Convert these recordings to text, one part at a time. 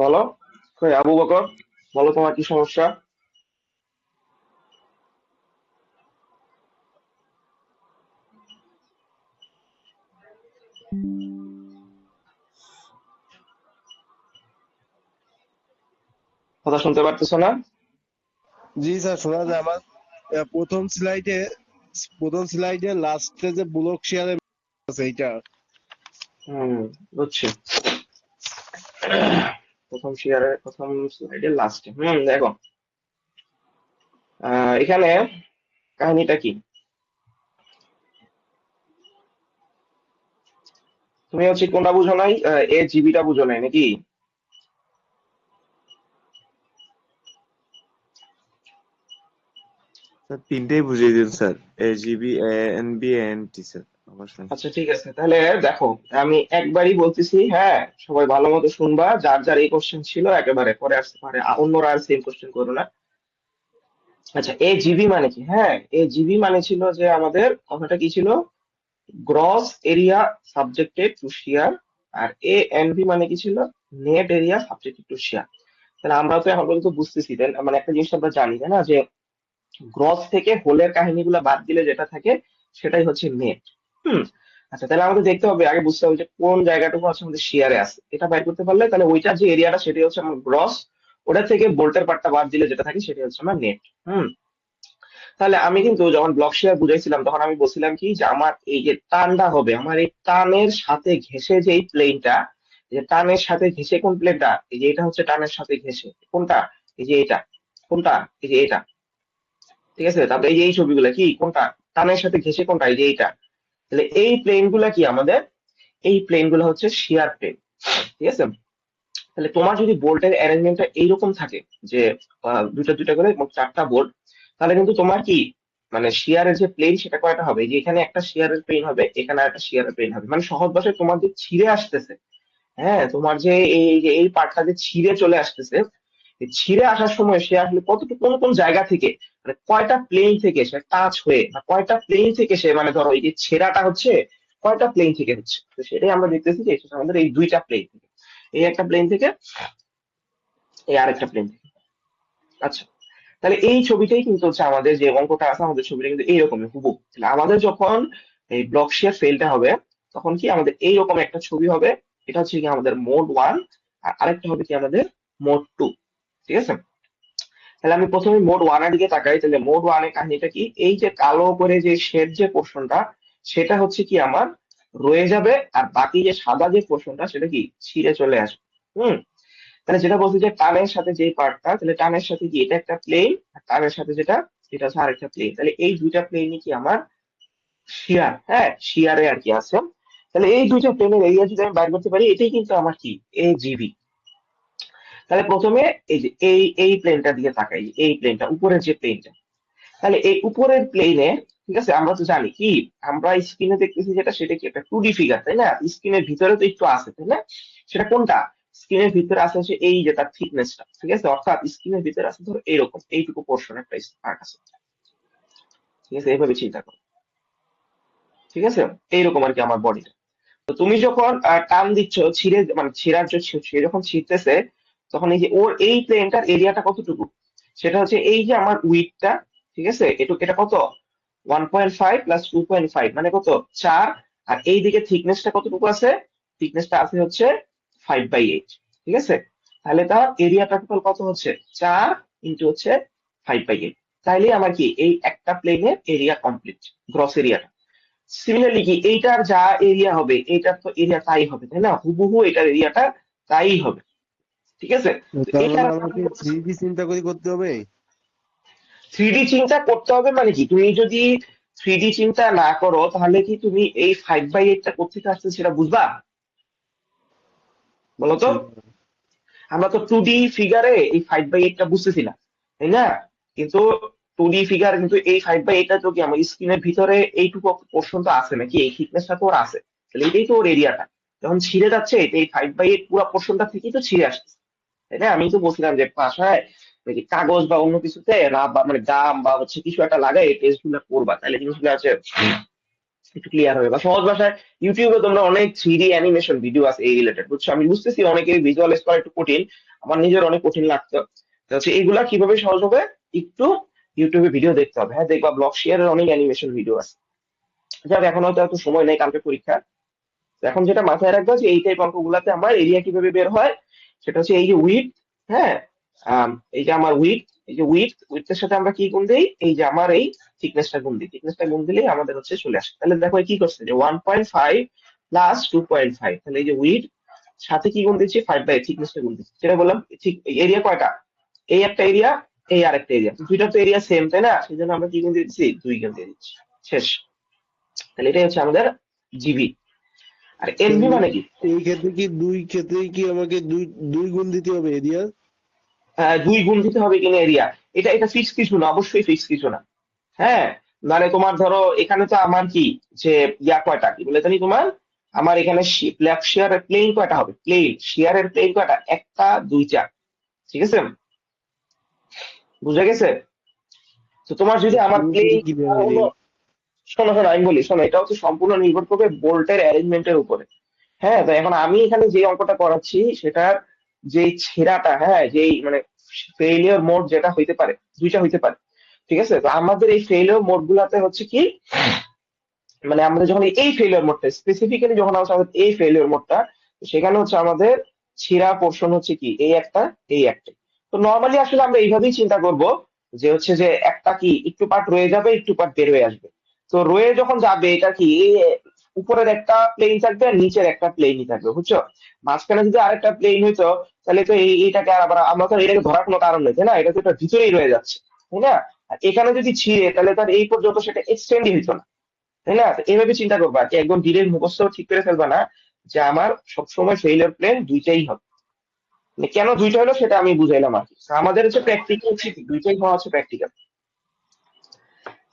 বলো। কই আবু বকর, বলো তোমার কি সমস্যা? কথা শুনতে পারতেছো না? জি স্যার, শোনা যায় আমার। প্রথম স্লাইডে, লাস্টে যে ব্লক শেয়ারে আছে এইটা। হুম, বুঝছি। প্রথম শেয়ারের প্রথম স্লাইডে লাস্টে দেখো, এখানে কাহিনীটা কি? তুমি হচ্ছে কোনটা বুঝো নাই? এ জিবিটা বুঝো নাই নাকি? স্যার তিনটেই বুঝিয়ে দিন স্যার। এজিবি, এএনবি, এএনটি স্যার আমার শুনুন। আচ্ছা ঠিক আছে, তাহলে দেখো, আমি একবারই বলতেছি, হ্যাঁ, সবাই ভালো মতো শুনবা। যার যার এই কোশ্চেন ছিল একেবারে পরে আসতে পারে, অন্যরা আর সেম কোশ্চেন করো না। আচ্ছা, এ জিবি মানে কি? হ্যাঁ, এ জিবি মানে ছিল যে আমাদের কথাটা কি ছিল? Gross area subjected to shear. আর এ এন ভি মানে কি ছিল? Net area subjected to shear. তাহলে আমরা তো এখন পর্যন্ত বুঝতেছি, তাই না? মানে একটা জিনিস আমরা জানি, তাই না, যে গ্রস থেকে হোলের কাহিনীগুলো বাদ দিলে যেটা থাকে সেটাই হচ্ছে নেট। হুম। আচ্ছা, তাহলে আমাদের দেখতে হবে, আগে বুঝতে হবে যে কোন জায়গাটুকু হচ্ছে আমাদের শেয়ারে আছে। এটা বাইর করতে পারলে তাহলে ওইটার যে এরিয়াটা সেটাই হচ্ছে আমার গ্রস। ওটা থেকে বোল্টের পার্টটা বাদ দিলে যেটা থাকে সেটাই হচ্ছে আমার নেট। হুম। তাহলে আমি কিন্তু যখন ব্লক শেয়ার বুঝাইছিলাম তখন আমি বলছিলাম কি, যে আমার এই যে টানটা হবে, আমার এই টানের সাথে ঘেঁষে যে প্লেনটা, যে টানের সাথে ঘেঁষে কোন প্লেনটা, এই যে এটা হচ্ছে টানের সাথে ঘেঁষে কোনটা, এই যে এটা, কোনটা, এই যে এটা। ঠিক আছে, তারপরে এই যে এই ছবিগুলা কি কোনটা, টানের সাথে ঘেঁষে কোনটা, এই যে এইটা। তাহলে এই প্লেন গুলা কি আমাদের, এই প্লেন গুলা হচ্ছে শিয়ার প্লেন। ঠিক আছে। তাহলে তোমার যদি বোল্টের অ্যারেঞ্জমেন্টটা এইরকম থাকে, যে দুইটা দুইটা করে মোট চারটা বোল্ট, তাহলে কিন্তু তোমার কি, মানে শিয়ারের যে প্লেন সেটা কয়টা হবে, যে এখানে একটা শিয়ারের প্লেন হবে, এখানে একটা শিয়ারের প্লেন হবে। মানে সহজ ভাষায় তোমার যে ছিঁড়ে আসতেছে, হ্যাঁ, তোমার যে এই পার্টটা যে ছিঁড়ে চলে আসতেছে, এই ছিঁড়ে আসার সময় সে আসলে কতটুকু কোন কোন জায়গা থেকে, মানে কয়টা প্লেন থেকে সে টাচ হয়ে, বা কয়টা প্লেন থেকে সে, মানে ধরো এই যে ছেঁড়াটা হচ্ছে কয়টা প্লেন থেকে হচ্ছে, তো সেটাই আমরা দেখতেছি যে এটা আমাদের এই দুইটা প্লেন থেকে, এই একটা প্লেন থেকে, এই আরেকটা প্লেন থেকে। আচ্ছা, তাহলে এই ছবিটাই কিন্তু হচ্ছে আমাদের যে অঙ্কটা আছে, আমাদের ছবিটা কিন্তু এইরকমই হুবহু। তাহলে আমাদের যখন এই ব্লক শেয়ার ফেলটা হবে, তখন কি আমাদের এইরকম একটা ছবি হবে। এটা হচ্ছে কি আমাদের মোড ওয়ান, আর আরেকটা হবে কি আমাদের মোড টু। ঠিক আছে। তাহলে আমি প্রথমে মোড ওয়ান এর দিকে তাকাই। তাহলে মোড ওয়ান এর কাহিনীটা কি, এই যে কালো করে যে শেড যে পোর্শনটা, সেটা হচ্ছে কি আমার রয়ে যাবে, আর বাকি যে সাদা যে পোর্শনটা সেটা কি ছিঁড়ে চলে আসবে। হুম। তাহলে যেটা বলছি যে টানের সাথে যে পার্টটা, তাহলে টানের সাথে কি এটা একটা প্লেন, আর টানের সাথে যেটা, এটা হচ্ছে আরেকটা প্লেন। তাহলে এই দুইটা প্লেনই কি আমার শিয়ার, হ্যাঁ, শিয়ারে আর কি আছে। তাহলে এই দুইটা প্লেনের এরিয়া যদি আমি বাইর করতে পারি, এটাই কিন্তু আমার কি এ জিবি। তাহলে প্রথমে এই যে এই প্লেনটা দিয়ে তাকাই, এই প্লেনটা উপরের যে প্লেনটা, তাহলে এই উপরের প্লেনে, ঠিক আছে, আমরা তো জানি কি, আমরা স্ক্রিনে দেখতেছি যেটা, সেটা কি একটা টু ডি ফিগার, তাই না? স্ক্রিনের ভিতরে তো একটু আছে, তাই না? সেটা কোনটা? স্ক্রিনের ভিতরে আছে হচ্ছে এই যে তার থিকনেসটা, ঠিক আছে, অর্থাৎ স্ক্রিনের ভিতরে আছে ধরো এইরকম এইটুকু পোর্শন একটা পার্ট আছে। ঠিক আছে, এইভাবে চিন্তা করো। ঠিক আছে, এইরকম আর কি আমার বডিটা। তো তুমি যখন টান দিচ্ছ, ছিঁড়ে মানে ছিঁড়ার যে সে যখন ছিঁড়তেছে, তখন এই যে ওর এই প্লেনটার এরিয়াটা কতটুকু, সেটা হচ্ছে এই যে আমার উইডটা, ঠিক আছে, এটা কত, 1.5 প্লাস 2.5 মানে কত, 4। আর এই দিকে থিকনেসটা কতটুকু আছে, থিকনেসটা আছে হচ্ছে 5/8। ঠিক আছে। তাহলে তার এরিয়াটা টোটাল কত হচ্ছে, 4 ইন্টু হচ্ছে 5/8। তাইলে আমার কি এই একটা প্লেনের এরিয়া কমপ্লিট, গ্রস এরিয়াটা। সিমিলারলি কি এইটার যা এরিয়া হবে, এইটার তো এরিয়া তাই হবে, তাই না? হুবহু এটার এরিয়াটা তাই হবে। ঠিক আছে। তো তার এই মানে কারণে আমি আমাকে থ্রি বলতেছি, ডি চিন্তা করে করতে হবে। থ্রি ডি চিন্তা করতে হবে মানে কি, তুমি যদি থ্রি ডি চিন্তা না করো তাহলে কি তুমি এই 5/8টা কোথেকে আসছে সেটা বুঝবা? বলো তো। বুঝছি। আমরা তো টু ডি ফিগারে এই 5/8টা বুঝতেছি না, তাই না? কিন্তু টু ডি ফিগার কিন্তু এই 5/8টা তো কি আমার স্ক্রিনের ভিতরে এইটুকু পোর্শন তো আছে নাকি, এই থিকনেসটা তো ওর আছে। তাহলে এটাই তো ওর এরিয়াটা। যখন ছিঁড়ে যাচ্ছে এই 5/8 পুরো পোর্শনটা থেকেই তো ছিঁড়ে আসছে, তাই না? আমি তো বলছিলাম যে বাসায় ওই যে কাগজ বা অন্য কিছুতে বা মানে গাম বা হচ্ছে কিছু একটা লাগাই এই টেস্ট গুলো করবা, তাহলে জিনিসগুলো আছে একটু ক্লিয়ার হবে, বা সহজ ভাষায় ইউটিউবে তোমরা অনেক 3D অ্যানিমেশন ভিডিও আছে এই রিলেটেড, বুঝছো? আমি বুঝতেছি অনেকে ভিজুয়ালাইজ করা একটু কঠিন, আমার নিজের অনেক কঠিন লাগতো। তো হচ্ছে এইগুলা কিভাবে সহজ হবে, একটু ইউটিউবে ভিডিও দেখতে হবে। হ্যাঁ, দেখবা ব্লগ শেয়ারের অনেক অ্যানিমেশন ভিডিও আছে। যাক, এখন হয়তো এত সময় নেই, কালকে পরীক্ষা। তো এখন যেটা মাথায় রাখবা যে এই টাইপ অঙ্কগুলাতে আমার এরিয়া কিভাবে বের হয়, সেটা হচ্ছে এই যে উইড, হ্যাঁ, এই যে আমার উইড, এই যে উইডের সাথে আমরা কি গুণ দিই, এই যে আমার এই থিকনেসটা গুণ দিই, থিকনেসটা গুণ দিলেই আমাদের হচ্ছে চলে আসে। তাহলে দেখো কি করছে, যে 1.5 প্লাস 2.5, তাহলে এই যে উইড সাথে কি গুণ দিচ্ছি, 5/8 থিকনেসটা গুণ দিচ্ছি, যেটা বললাম। ঠিক এরিয়া কয়টা, এই একটা এরিয়া, এই আরেকটা এরিয়া, দুইটা তো এরিয়া সেম, তাই না? সেই জন্য আমরা কি গুণ দিয়ে দিচ্ছি, 2 গুণ দিয়ে দিচ্ছি, শেষ। তাহলে এটাই হচ্ছে আমাদের জিবি। আর এনভি তাহলে মানে কি, এই ক্ষেত্রে কি দুই ক্ষেত্রেই কি আমাকে দুই দুই গুণ দিতে হবে এরিয়া? 2 গুণ দিতে হবে কিনা এরিয়া, এটা এটা ফিক্স কিছু না, অবশ্যই ফিক্স কিছু না। হ্যাঁ, মানে তোমার ধরো এখানে তো আমার কি, যে কয়টা কি বলে জানি তোমার, আমার এখানে লেফট শেয়ারের প্লেন কয়টা হবে, প্লেন শেয়ারের প্লেন কয়টা, একটা দুইটা, ঠিক আছে? বুঝা গেছে? তো তোমার যদি আমার প্লেন, পুরোপুরি কিভাবে হলো, দিই? শোনো শোনো আমি বলি, শোনো, এটা হচ্ছে সম্পূর্ণ নির্ভর করবে বোল্টের অ্যারেঞ্জমেন্টের উপরে। হ্যাঁ, তো এখন আমি এখানে যে অঙ্কটা করাচ্ছি সেটার যে ছেঁড়াটা, হ্যাঁ, যেই মানে ফেইলিওর মোড যেটা হইতে পারে, দুইটা হইতে পারে, ঠিক আছে? তো আমাদের এই ফেইলিওর মোড গুলাতে হচ্ছে কি, মানে আমাদের যখন এই ফেইলিওর মোডটা স্পেসিফিক্যালি যখন আমাদের এই ফেইলিওর মোডটা, সেখানে হচ্ছে আমাদের ছিঁড়া পোর্শন হচ্ছে কি এই একটা, এই একটা। তো নর্মালি আসলে আমরা এইভাবেই চিন্তা করব, যে হচ্ছে যে একটা কি একটু পার্ট রয়ে যাবে, একটু পার্ট বের হয়ে আসবে। তো রয়ে যখন যাবে, এটা কি এই উপরের একটা প্লেন থাকবে আর নিচের একটা প্লেনই থাকবে, বুঝছো? মাঝখানে যদি আরেকটা প্লেন হইতো, তাহলে তো এইটাকে আর আবার আমরা তো এটাকে ধরার কোনো কারণ নেই, তাই না? এটা তো এটা ভিতরেই রয়ে যাচ্ছে, তাই না? আর এখানে যদি ছিঁড়ে, তাহলে তার এই পর্যন্ত সেটা এক্সটেন্ডই হইতো না, তাই না? তো এইভাবে চিন্তা করবা, যে একদম ডিরেক্ট মুখস্থ ঠিক করে ফেলবা না, যে আমার সবসময় ফেইলিওর প্লেন দুইটাই হবে। মানে কেন দুইটা হলো সেটা আমি বুঝাইলাম আর কি। তো আমাদের হচ্ছে প্র্যাকটিক্যাল, ঠিক দুইটাই হওয়া হচ্ছে প্র্যাকটিক্যাল।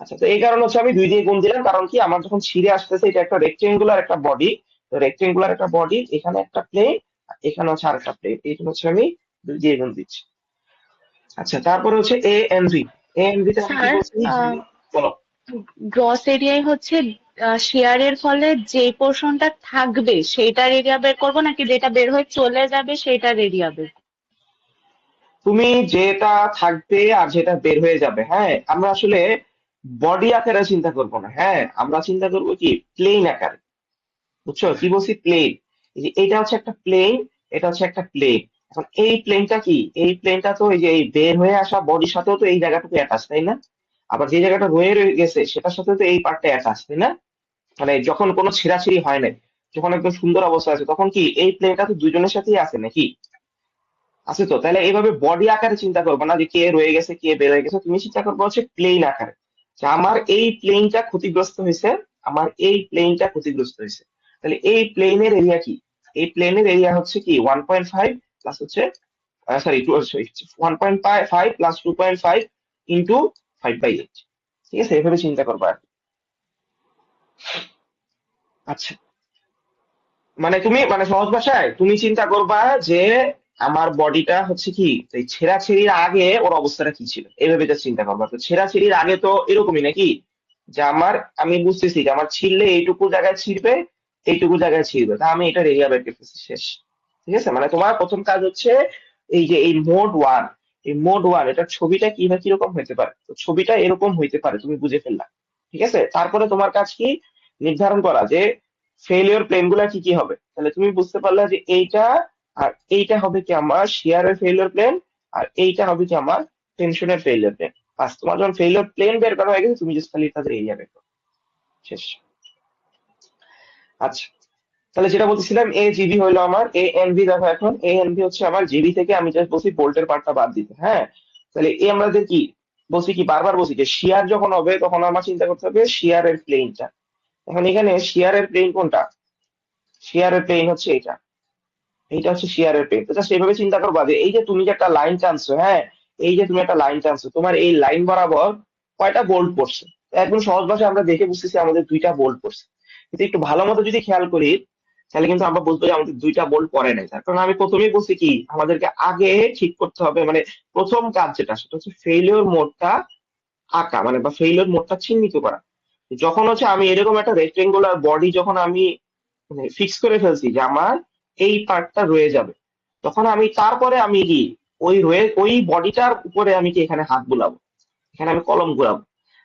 আচ্ছা, তো এই কারণে হচ্ছে আমি 2 দিয়ে গুণ দিলাম, কারণ কি আমার যখন ছিঁড়ে আসতেছে, এটা একটা রেক্টেঙ্গুলার একটা বডি, তো রেক্টেঙ্গুলার একটা বডি, এখানে একটা প্লেন, এখানে হচ্ছে আরেকটা প্লেন, এই জন্য হচ্ছে আমি 2 দিয়ে গুণ দিচ্ছি। আচ্ছা, তারপরে হচ্ছে এ এন ভি। এ এন ভি তে আমি কি স্যার, বলছি, বলো। গ্রস এরিয়ায় হচ্ছে শেয়ারের ফলে যে পোর্শনটা থাকবে সেইটার এরিয়া বের করবো নাকি যেটা বের হয়ে চলে যাবে সেইটার এরিয়া বের করবো? তুমি যেটা থাকবে আর যেটা বের হয়ে যাবে, হ্যাঁ, আমরা আসলে বডি আকারে চিন্তা করব না, হ্যাঁ, আমরা চিন্তা করব কি প্লেন আকারে, বুঝছো? কি বলছি, প্লেন। এই যে এটা হচ্ছে একটা প্লেন, এটা হচ্ছে একটা প্লেন। এখন এই প্লেনটা কি, এই প্লেনটা তো এই যে এই বের হয়ে আসা বডির সাথেও তো এই জায়গাটুকু অ্যাটাচ, তাই না? আবার যে জায়গাটা রয়ে গেছে সেটার সাথে তো এই পার্টটা অ্যাটাচ, তাই না? মানে যখন কোনো ছেঁড়াছিঁড়ি হয় না, যখন একদম সুন্দর অবস্থা আছে, তখন কি এই প্লেনটা তো দুজনের সাথেই আছে নাকি, আছে তো? তাহলে এইভাবে বডি আকারে চিন্তা করবে না, যে কে রয়ে গেছে কে বের হয়ে গেছে, তুমি চিন্তা করবে হচ্ছে প্লেন আকারে, যে আমার এই প্লেনটা ক্ষতিগ্রস্ত হয়েছে, আমার এই প্লেনটা ক্ষতিগ্রস্ত হয়েছে। তাহলে এই প্লেনের এরিয়া কি, এই প্লেনের এরিয়া হচ্ছে কি 1.5 প্লাস হচ্ছে, সরি 1.5 প্লাস 2.5 ইন্টু 5/8, ঠিক আছে? এইভাবে চিন্তা করবা আর কি। আচ্ছা, মানে তুমি মানে সহজ ভাষায় তুমি চিন্তা করবা যে আমার বডিটা হচ্ছে কি, এই ছেঁড়াছিঁড়ির আগে ওর অবস্থাটা কি ছিল, এইভাবে just চিন্তা করবা। তো ছেঁড়াছিঁড়ির আগে তো এরকমই নাকি, যে আমার, আমি বুঝতেছি যে আমার ছিঁড়লে এইটুকু জায়গায় ছিঁড়বে, এইটুকু জায়গায় ছিঁড়বে, তা আমি এটা এরিয়া বের করতেছি, শেষ। ঠিক আছে, মানে তোমার প্রথম কাজ হচ্ছে এই যে এই মোড ওয়ান, এই মোড ওয়ান এটার ছবিটা কি বা কিরকম হইতে পারে, তো ছবিটা এরকম হইতে পারে, তুমি বুঝে ফেললা, ঠিক আছে? তারপরে তোমার কাজ কি, নির্ধারণ করা যে ফেলিওর প্লেন গুলা কি কি হবে। তাহলে তুমি বুঝতে পারলে যে এইটা আর এইটা হবে কি আমার শিয়ারের ফেলিওর প্লেন, আর এইটা হবে কি আমার টেনশনের ফেলিওর প্লেন। বাস, তোমার যখন ফেলিওর প্লেন বের করা হয়ে গেছে, তুমি জাস্ট খালি তাদের এরিয়া বের করো, শেষ। আচ্ছা, তাহলে যেটা বলতেছিলাম এ জিবি হইলো আমার, এ এন ভি দেখো, এখন এ এন ভি হচ্ছে আমার জিবি থেকে আমি জাস্ট বলছি বোল্টের পার্টটা বাদ দিতে, হ্যাঁ। তাহলে এ আমাদের কি বলছি, কি বারবার বলছি যে শিয়ার যখন হবে তখন আমার চিন্তা করতে হবে শিয়ারের প্লেনটা। এখন এখানে শিয়ারের প্লেন কোনটা, শিয়ারের প্লেন হচ্ছে এটা, এইটা হচ্ছে শিয়ারের প্লেন। তো জাস্ট এইভাবে চিন্তা করবা যে এই যে তুমি যে একটা লাইন টানছো, হ্যাঁ, এই যে তুমি একটা লাইন টানছো, তোমার এই লাইন বরাবর কয়টা বোল্ট পড়ছে। তো একদম সহজ ভাষায় আমরা দেখে বুঝতেছি আমাদের 2টা বোল্ট পড়ছে, কিন্তু একটু ভালো মতো যদি খেয়াল করি, তাহলে কিন্তু আমরা বলবো যে আমাদের 2টা বোল্ট পড়ে নাই। তার কারণ আমি প্রথমেই বলছি কি আমাদেরকে আগে ঠিক করতে হবে, মানে প্রথম কাজ যেটা সেটা হচ্ছে ফেইলিওর মোডটা আঁকা, মানে বা ফেইলিওর মোডটা চিহ্নিত করা। যখন হচ্ছে আমি এরকম একটা রেক্টেঙ্গুলার বডি যখন আমি মানে ফিক্স করে ফেলছি যে আমার এই পার্টটা রয়ে যাবে, তখন আমি তারপরে আমি কি ওই বডিটার উপরে আমি কি এখানে হাত বুলাবো, এখানে আমি কলম ঘুরাবো।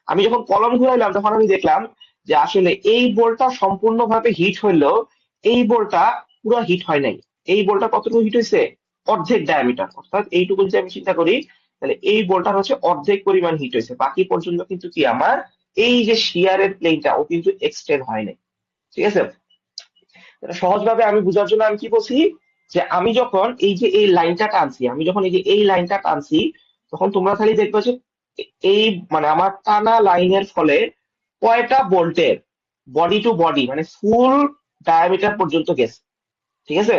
আমি যখন কলম ঘুরাইলাম তখন আমি দেখলাম যে আসলে এই বলটা সম্পূর্ণভাবে হিট হইলেও এই বলটা পুরো হিট হয় নাই। এই বলটা কতটুকু হিট হয়েছে? অর্ধেক ডায়ামিটার, অর্থাৎ এইটুকু যদি আমি চিন্তা করি তাহলে এই বলটার হচ্ছে অর্ধেক পরিমাণ হিট হয়েছে, বাকি পর্যন্ত কিন্তু কি আমার এই যে শিয়ারের প্লেনটা ও কিন্তু এক্সটেন্ড হয় নাই। ঠিক আছে, এটা সহজভাবে আমি বোঝার জন্য আমি কি বলছি যে আমি যখন এই যে এই লাইনটা টানছি, আমি যখন এই যে এই লাইনটা টানছি, তখন তোমরা খালি দেখবে যে এই মানে আমার টানা লাইনের ফলে কয়টা বোল্টের বডি টু বডি মানে ফুল ডায়ামিটার পর্যন্ত গেছে। ঠিক আছে,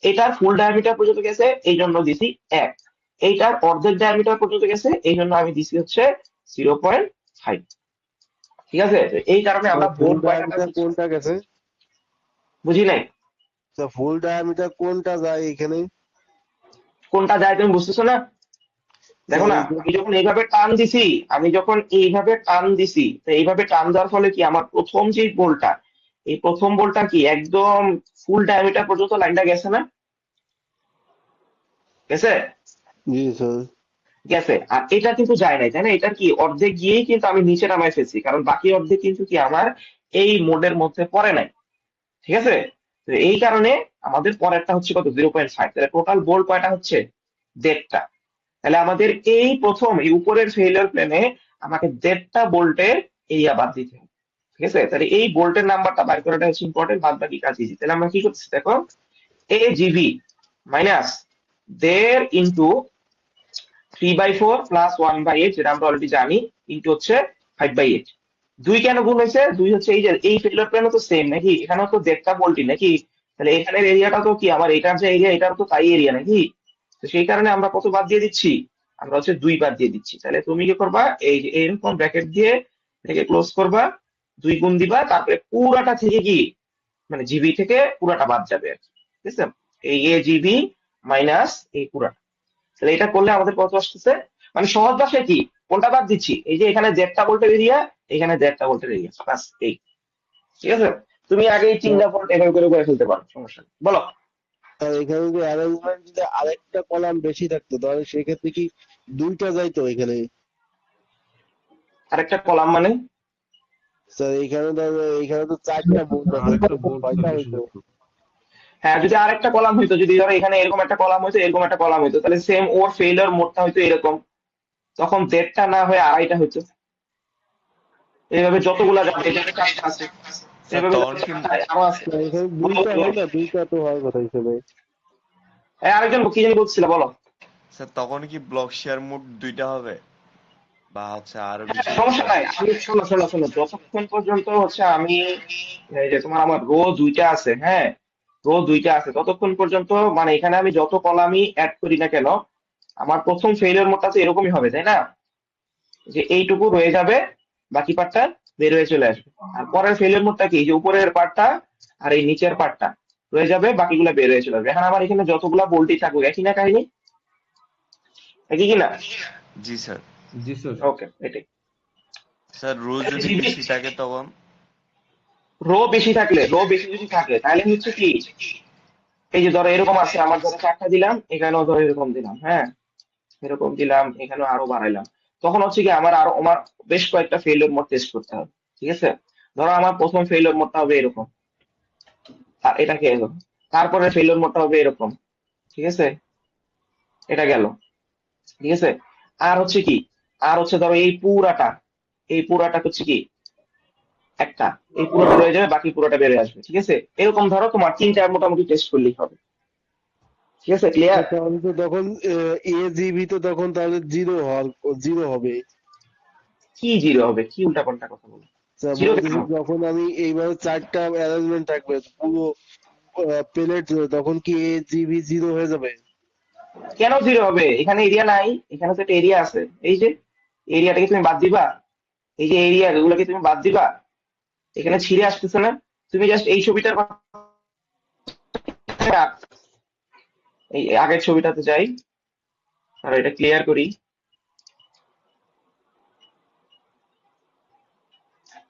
এটার ফুল ডায়ামিটার পর্যন্ত গেছে এই জন্য দিছি 1, এইটার অর্ধেক ডায়ামিটার পর্যন্ত গেছে এই জন্য আমি দিছি হচ্ছে 0.5। ঠিক আছে, তো এই কারণে আমরা ফুল বোল্ট কয়টা ডায়ামিটার পাচ্ছি কোনটা গেছে? বুঝি নাই। ফুল ডায়ামিটার কোনটা যায় এখানে? কোনটা যায় তুমি বুঝতেছো না? দেখো স্যার না, এই যে আমি যখন এইভাবে টান দিছি, আমি যখন এইভাবে টান দিছি, তো এইভাবে টান দেওয়ার ফলে কি আমার প্রথম যে বোল্টটা, এই প্রথম বোল্টটা কি একদম ফুল ডায়ামিটার পর্যন্ত লাইনটা গেছে না? গেছে? জি স্যার। গেছে। আর এটা কিন্তু যায় নাই, তাই না? এটার কি অর্ধেক গিয়েই কিন্তু আমি নিচে নামাই ফেলছি, কারণ বাকি অর্ধেক কিন্তু কি আমার এই মোডের মধ্যে পড়ে নাই। ঠিক আছে, তো এই কারণে আমাদের পরেরটা হচ্ছে কত? 0.5। তাহলে টোটাল বোল্ট কয়টা হচ্ছে? 1.5টা। তাহলে আমাদের এই প্রথম এই উপরের ফেইলিওর প্লেনে আমাকে 1.5টা বোল্টের এরিয়া বাদ দিতে হবে। ঠিক আছে, তাহলে এই বোল্টের নাম্বারটা বাইর করাটা হচ্ছে ইম্পর্টেন্ট, বাদ বাকি কাজ ইজি। তাহলে আমরা কি করতেছি দেখো, এ জিবি মাইনাস 1.5 ইন্টু 3/4 প্লাস 1/8, যেটা আমরা অলরেডি জানি, ইন্টু হচ্ছে 5/8। দুই কেন গুণ হয়েছে? দুই হচ্ছে এই যে এই ফেইলিওর প্লেনও তো সেম নাকি, এখানেও তো 1.5টা বোল্টই নাকি, তাহলে এখানের এরিয়াটা তো কি আমার এটার যে এরিয়া এটার তো তাই এরিয়া নাকি। তো সেই কারণে আমরা কত বাদ দিয়ে দিচ্ছি? আমরা হচ্ছে 2 বাদ দিয়ে দিচ্ছি। তাহলে তুমি কি করবা, এই যে এরকম ব্র্যাকেট দিয়ে এটাকে ক্লোজ করবা, 2 গুণ দিবা, তারপরে পুরাটা থেকে কি মানে জিবি থেকে পুরাটা বাদ যাবে আর কি। ঠিক আছে, এই এ জিবি মাইনাস এই পুরাটা। তাহলে এটা করলে আমাদের কত আসতেছে? মানে সহজ ভাষায় কি কোনটা বাদ দিচ্ছি, এই যে এখানে 1.5টা ভোল্টের এরিয়া, এখানে 1.5টা ভোল্টের এরিয়া, বাস এই। ঠিক আছে, তুমি আগে এই 3টা ভোল্ট এভাবে করে করে ফেলতে পারো, সমস্যা নেই। বলো। আর এখানে যদি অ্যারেঞ্জমেন্ট যদি আরেকটা কলাম বেশি থাকতো তাহলে সেক্ষেত্রে কি দুইটা যাইতো এখানে? আরেকটা কলাম মানে? স্যার এখানে ধরো এখানে তো চারটা বোল্ট আছে, আরেকটা তাহলে বোল্ট ছয়টা বেশি হইতো। থাকতো। হ্যাঁ, যদি আরেকটা কলাম হইতো, যদি ধরো এখানে এরকম একটা কলাম হইতো, এরকম একটা কলাম হইতো, তাহলে সেম ওর ফেইলিওর মোডটা হইতো এরকম, তখন 1.5টা না হয়ে 2.5টা হইতো। এইভাবে যতগুলা যাবে, এখানে 4টা আছে, স্যার এভাবে তখন যাবে কি 4টা আরো আছে। না এখানে বলো দুইটা কি হয় বলো? না? দুইটা তো হওয়ার কথা হিসেবে। আরেকজন কি জানি বলছিল, বলো। স্যার তখন কি ব্লক শেয়ার মোড দুইটা হবে, বা হচ্ছে আরো হ্যাঁ, বেশি কিছু সমস্যা নাই, হবে? আমি শোনো শোনো শোনো, যতক্ষণ পর্যন্ত হচ্ছে আমি এই যে তোমার আমার রো 2টা আছে, হ্যাঁ, রো 2টা আছে, ততক্ষণ পর্যন্ত মানে এখানে আমি যত কলামই অ্যাড করি না কেন, আমার প্রথম ফেইলিওর মোডটা তো এরকমই হবে, তাই না? যে এইটুকু রয়ে যাবে, বাকি পার্টটা বের হয়ে চলে আসবে। আর পরের ফেইলিওর মোডটা কি, যে উপরের পার্টটা আর এই নিচের পার্টটা রয়ে যাবে, বাকিগুলো বের হয়ে চলে আসবে। এখন আমার এখানে যতগুলা বোল্টই থাকুক, একই না কাহিনী, একই কিনা? জি স্যার। জি স্যার। ওকে, এটাই। স্যার রোজ যদি জিবি বেশি থাকে তখন? রো বেশি থাকলে, রো বেশি যদি থাকে তাহলে হচ্ছে কি, এই যে ধরো এরকম আছে আমার, ধরো 4টা দিলাম, এখানেও ধরো এরকম দিলাম, হ্যাঁ, এরকম দিলাম, এখানেও আরো বাড়াইলাম, তখন হচ্ছে কি আমার বেশ কয়েকটা ফেইলিওর মোড টেস্ট করতে হবে। ঠিক আছে, ধরো আমার প্রথম ফেইলিওর মোডটা হবে এরকম, আর এটা গেল, তারপরে ফেইলিওর মোডটা হবে এরকম। ঠিক আছে, এটা গেল। ঠিক আছে, আর হচ্ছে কি, আর হচ্ছে ধরো এই পুরাটা হচ্ছে কি একটা, এই পুরোটা রয়ে যাবে, বাকি পুরোটা বেড়ে আসবে। ঠিক আছে, এরকম ধরো তোমার 3টা মোটামুটি টেস্ট করলেই হবে। ঠিক আছে, ক্লিয়ার? তাহলে তো তখন এ জিবি তো তখন তাহলে জিরো হবে। কি জিরো হবে? কি উল্টাপাল্টা কথা বলো? স্যার জিরো কেন বলতেছি হবে? যখন আমি এইভাবে চারটা অ্যারেঞ্জমেন্ট থাকবে পুরো প্লেট, তখন কি এ জিবি জিরো হয়ে যাবে? কেন জিরো হবে? এখানে এরিয়া নাই, এখানে তো একটা এরিয়া আছে, এই যে এরিয়াটাকে তুমি বাদ দিবা, এই যে এরিয়া এগুলোকে তুমি বাদ দিবা, এখানে ছিঁড়ে আসতেছে না? তুমি জাস্ট এই ছবিটার এই আগের ছবিটাতে যাই, আর এটা ক্লিয়ার করি।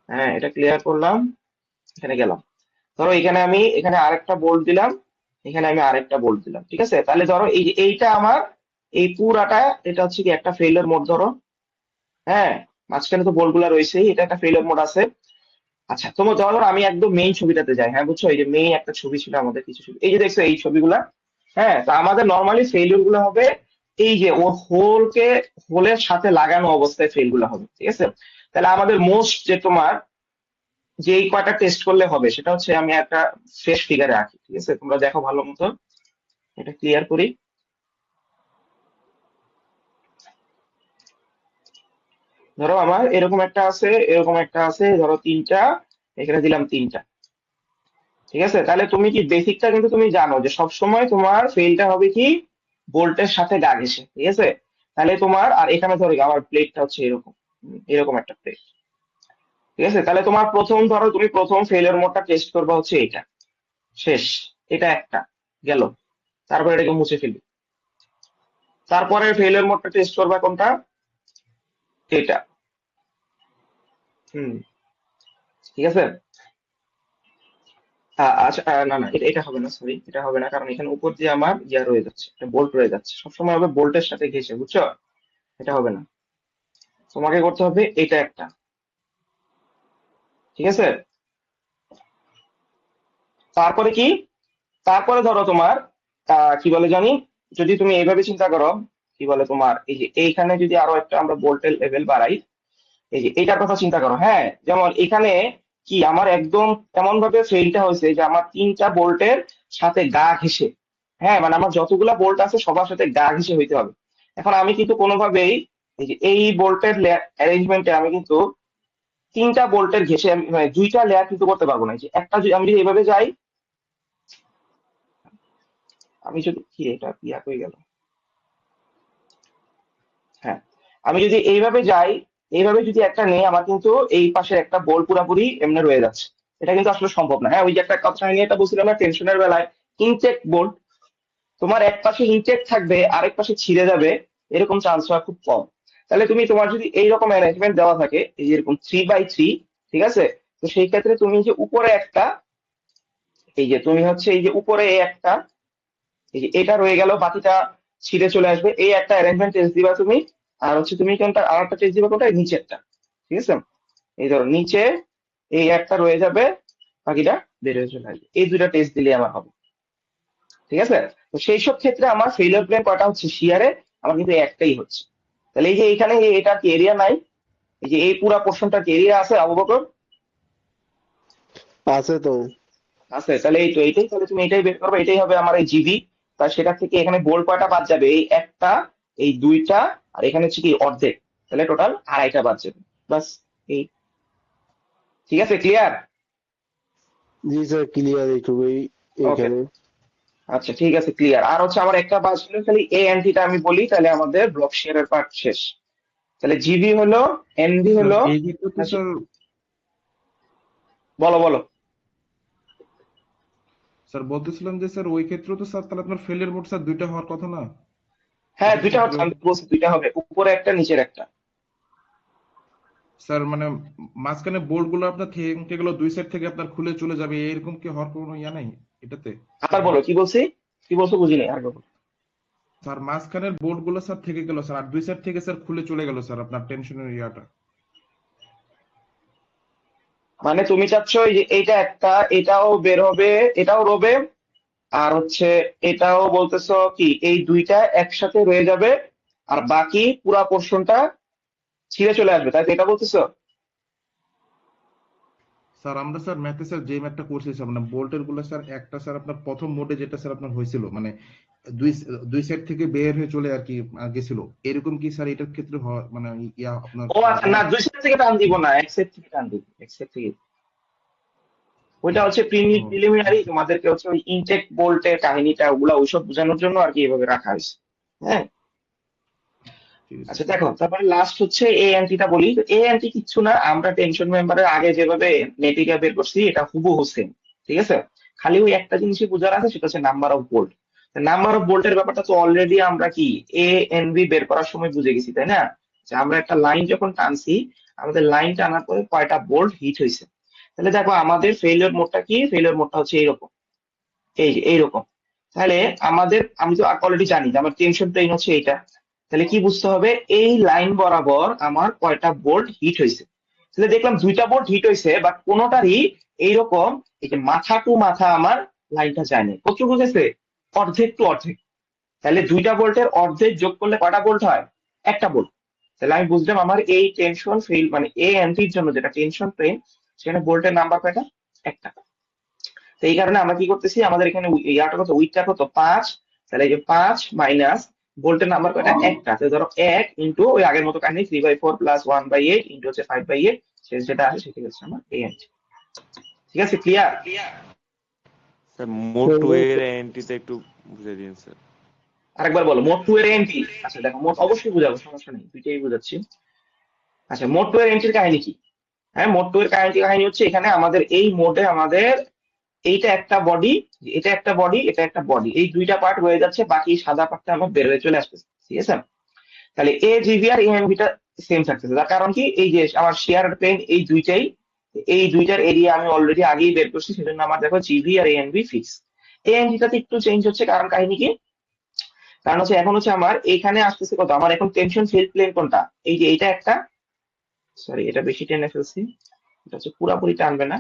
হ্যাঁ, এটা ক্লিয়ার করলাম, এখানে গেলাম। ধরো এখানে আরেকটা বোল্ট দিলাম, এখানে আমি আরেকটা বোল্ট দিলাম, ঠিক আছে? তাহলে ধরো এই যে এইটা আমার এই পুরাটা, এটা হচ্ছে কি একটা ফেইলিওর মোড ধরো। হ্যাঁ, মাঝখানে তো বোল্ট গুলা রয়েছেই, এটা একটা ফেইলিওর মোড আছে। আচ্ছা, তোমার ধরো আমি একদম মেইন ছবিটাতে যাই, হ্যাঁ বুঝছো, এই যে মেইন একটা ছবি ছিল আমাদের, কিছু ছবি, এই যে দেখছো এই ছবিগুলা। হ্যাঁ, তো আমাদের নর্মালি ফেইলিওর গুলো হবে এই যে ওর হোলের সাথে লাগানো অবস্থায় ফেল গুলো হবে, ঠিক আছে? তাহলে আমাদের মোস্ট যে তোমার যে এই কয়টা টেস্ট করলে হবে সেটা হচ্ছে, আমি একটা ফ্রেশ ফিগারে আঁকি, ঠিক আছে? তোমরা দেখো ভালো মতো, এটা ক্লিয়ার করি। ধরো আমার এরকম একটা আছে, এরকম একটা আছে, ধরো তিনটা, এখানে দিলাম তিনটা, ঠিক আছে? তাহলে তুমি কি বেসিকটা কিন্তু তুমি জানো যে সব সময় তোমার ফেলটা হবে কি বোল্টের সাথে গা ঘেঁষে, ঠিক আছে? তাহলে তোমার, আর এখানে ধরো আমার প্লেটটা হচ্ছে এরকম, এরকম একটা প্লেট, ঠিক আছে? তাহলে তোমার ধরো তুমি প্রথম ফেলিওর মোডটা টেস্ট করবা হচ্ছে এটা, শেষ, এটা একটা গেল, তারপরে এটাকে মুছে ফেলি। তারপরে ফেলিওর মোডটা টেস্ট করবা কোনটা, এটা। হুম, ঠিক আছে। আচ্ছা, না না, এটা এটা হবে না, সরি, এটা হবে না, কারণ এখানে উপর দিয়ে আমার ইয়া রয়ে যাচ্ছে, একটা বোল্ট রয়ে যাচ্ছে, সবসময় হবে বোল্টের সাথে ঘেঁষে, বুঝছো? এটা হবে না, তোমাকে করতে হবে এটা একটা, ঠিক আছে? তারপরে কি, তারপরে ধরো তোমার কি বলে জানি, যদি তুমি এইভাবে চিন্তা করো, কি বলে তোমার এই যে এইখানে যদি আরো একটা আমরা ভোল্টের লেভেল বাড়াই, এই যে এইটার কথা চিন্তা করো, হ্যাঁ, যেমন এখানে কি আমার একদম এমন ভাবে ফেলটা হয়েছে যে আমার তিনটা বোল্টের সাথে গা ঘেঁষে, হ্যাঁ, মানে আমার যতগুলা বোল্ট আছে সবার সাথে গা ঘেঁষে হইতে হবে। এখন আমি কিন্তু কোনোভাবেই এই যে এই বোল্টের অ্যারেঞ্জমেন্টে আমি কিন্তু তিনটা বোল্টের ঘেঁষে আমি মানে দুইটা লেয়ার কিন্তু করতে পারবো না। এই যে একটা যদি আমি যদি এইভাবে যাই, আমি যদি কি এটা ইয়া হয়ে গেল, হ্যাঁ, আমি যদি এইভাবে যাই, এইভাবে যদি একটা নেই, আমার কিন্তু এই পাশে একটা বল পুরাপুরি এমনি রয়ে যাচ্ছে। এটা কিন্তু আসলে সম্ভব না। হ্যাঁ, ওই যে একটা কথা নিয়ে এটা বলছিলাম না টেনশনের বেলায়, ইনটেক বোল্ট, তোমার এক পাশে ইনটেক থাকবে আরেক পাশে ছিঁড়ে যাবে, এরকম চান্স হওয়া খুব কম। তাহলে তোমার যদি এইরকম অ্যারেঞ্জমেন্ট দেওয়া থাকে, এই যে এরকম 3x3, ঠিক আছে? তো সেই ক্ষেত্রে তুমি যে উপরে একটা, এই যে তুমি হচ্ছে এই যে উপরে এই একটা, এই যে এটা রয়ে গেল, বাকিটা ছিঁড়ে চলে আসবে, এই একটা অ্যারেঞ্জমেন্ট টেস্ট দিবা তুমি। আর হচ্ছে তুমি কোনটা আর একটা টেস্ট দিবা কোনটা, এই নিচেরটা, ঠিক আছে? এই ধরো নিচে এই একটা রয়ে যাবে, বাকিটা বের হয়ে চলে আসবে, এই দুইটা টেস্ট দিলে আমার হবে, ঠিক আছে? তো সেই সব ক্ষেত্রে আমার ফেইলিওর প্লেন কয়টা হচ্ছে শিয়ারে, আমার কিন্তু একটাই হচ্ছে। তাহলে এই যে এইখানে এটা কি এরিয়া নাই, এই যে এই পুরা পোর্শনটা কি এরিয়া আছে আবু বকর? আছে তো। আছে, তাহলে এই তো এইটাই, তাহলে তুমি এটাই বের করবে, এটাই হবে আমার এই জিবি। তা সেটা থেকে এখানে বোল্ট কয়টা বাদ যাবে, এই একটা, এই দুইটা, আর এখানে হচ্ছে কি অর্ধেক, তাহলে টোটাল আড়াইটা বাদ যাবে, বাস। এই, ঠিক আছে, ক্লিয়ার? জি স্যার, ক্লিয়ার এইটুকুই ওকে, এইখানে। আচ্ছা ঠিক আছে, ক্লিয়ার। আর হচ্ছে আমার একটা বাঁচলো, খালি এ এনটিটা আমি বলি, তাহলে আমাদের ব্লক শেয়ারের পার্ট শেষ। তাহলে জিবি হলো, এনবি স্যার হলো, এই ক্ষেত্রে তো স্যার, বলো বলো। স্যার বলতেছিলাম যে স্যার ওই ক্ষেত্রে তো স্যার তাহলে আপনার ফেলের মোড স্যার দুইটা হওয়ার কথা না হ্যাঁ, এটার দুইটা ক্ষেত্রে? হচ্ছে, আমি বলছি দুইটা হবে, উপরে একটা নিচের একটা। স্যার মানে মাঝখানে বোল্ট গুলো আপনার থেকে গেল দুই সাইড থেকে আপনার খুলে চলে যাবে, এরকম কি হওয়ার কোনো ইয়া নাই এটাতে? আবার বলো, কি বলছি, কি বলছো বুঝিনি, আর বলো। স্যার মাঝখানের বোল্ট গুলো স্যার থেকে গেল স্যার, আর দুই সাইড থেকে স্যার খুলে চলে গেল স্যার আপনার টেনশনের ইয়াটা। মানে তুমি চাচ্ছ এই যে এইটা একটা, এটাও বের হবে, এটাও রবে, আর হচ্ছে এটাও বলতেছো কি এই দুইটা একসাথে রয়ে যাবে, আর বাকি পুরা পোর্শনটা ছিঁড়ে চলে আসবে, তাই তো এটা বলতেছো? স্যার আমরা স্যার ম্যাথে স্যার যে ম্যাথটা করছি স্যার মানে বোল্টের গুলো স্যার একটা স্যার আপনার প্রথম মোডে যেটা স্যার আপনার হয়েছিল মানে দুই দুই সাইড থেকে বের হয়ে চলে আর কি গেছিল, এরকম কি স্যার এটার ক্ষেত্রে মানে ইয়া আপনার ও আচ্ছা, না, হয়? দুই সাইড থেকে টান দিব না, এক সাইড থেকে টান দিব, এক সাইড থেকে। ওইটা হচ্ছে ও প্রিলিমিনারি, তোমাদেরকে হচ্ছে ওই ইনটেক বোল্টের কাহিনীটা ওগুলা ওইসব বোঝানোর জন্য আর কি এভাবে রাখা হয়েছে। হ্যাঁ, ঠিক আছে আচ্ছা স্যার। দেখো, তারপরে লাস্ট হচ্ছে এ অ্যান্টিটা বলি। তো এ অ্যান্টি কিচ্ছু না, আমরা টেনশন মেম্বারের আগে যেভাবে নেটিকা বের করছি এটা হুবহু সেম, ঠিক আছে? খালি ওই একটা জিনিসই বোঝার আছে, সেটা হচ্ছে number of bolt. Number of বোল্টের ব্যাপারটা তো অলরেডি আমরা কি এ এন বি বের করার সময় বুঝে গেছি, তাই না? যে আমরা একটা লাইন যখন টানছি, আমাদের লাইন টানার পরে কয়টা বোল্ট হিট হয়েছে। তাহলে দেখো আমাদের ফেইলিওর মোডটা কি, ফেইলিওর মোডটা হচ্ছে এইরকম, এই যে এইরকম। তাহলে আমাদের, আমি তো অলরেডি জানি যে আমার টেনশন প্লেন হচ্ছে এইটা, তাহলে কি বুঝতে হবে, এই লাইন বরাবর আমার কয়টা বোল্ট হিট হয়েছে। তাহলে দেখলাম 2টা বোল্ট হিট হয়েছে, বাট কোনোটারই এইরকম এই যে মাথা টু মাথা আমার লাইনটা যায়নি। কতটুকু গেছে, অর্ধেক টু অর্ধেক। তাহলে 2টা বোল্টের অর্ধেক যোগ করলে কয়টা বোল্ট হয়, একটা বোল্ট। তাহলে আমি বুঝলাম আমার এই টেনশন ফেল মানে এ এনটির জন্য যেটা টেনশন প্লেন, সেখানে বোল্টের নাম্বার কয়টা, একটা। তো এই কারণে আমরা কি করতেছি, আমাদের এখানে ইয়াটা কত, উইথটা কত 5, তাহলে এই যে 5 মাইনাস ভোল্টের নাম্বার কয়টা, একটা। তো ধরো 1 ইন্টু ওই আগের মতো কাহিনী 3/4 প্লাস 1/8 ইন্টু হচ্ছে 5/8, শেষ যেটা আসে সেটা হচ্ছে আমার ANT। ঠিক আছে, ক্লিয়ার? স্যার মোড 2 এর এনটিতে একটু বুঝিয়ে দিন স্যার। আরেকবার বলো, মোড 2 এর ANT। আচ্ছা দেখো, মোড অবশ্যই বুঝাবো, সমস্যা নেই, দুইটাই বুঝাচ্ছি। আচ্ছা, মোড 2 এর ANT এর কাহিনী কি? হ্যাঁ, মোড 2 এর কাহিনী হচ্ছে এখানে আমাদের এই মোডে আমাদের এইটা একটা বডি, এটা একটা বডি, এটা একটা বডি, এই দুইটা পার্ট হয়ে যাচ্ছে, বাকি সাদা পার্টটা আমার বের হয়ে চলে আসতেছে। ঠিক আছে, তাহলে এ জিবি আর এএমবিটা সেম থাকতেছে। তার কারণ কি, এই যে আমার শেয়ার প্লেন এই দুইটাই, এই দুইটার এরিয়া আমি অলরেডি আগেই বের করছি, সেজন্য আমার দেখো জিবি আর এএনবি ফিক্স। এএনবিটাতে একটু চেঞ্জ হচ্ছে, কারণ কাহিনী কি, কারণ হচ্ছে এখন হচ্ছে আমার এখানে আসতেছে কত, আমার এখন টেনশন ফিল্ড প্লেন কোনটা, এই যে এইটা একটা, সরি এটা বেশি টেনে ফেলছি, এটা হচ্ছে পুরাপুরি টানবে না,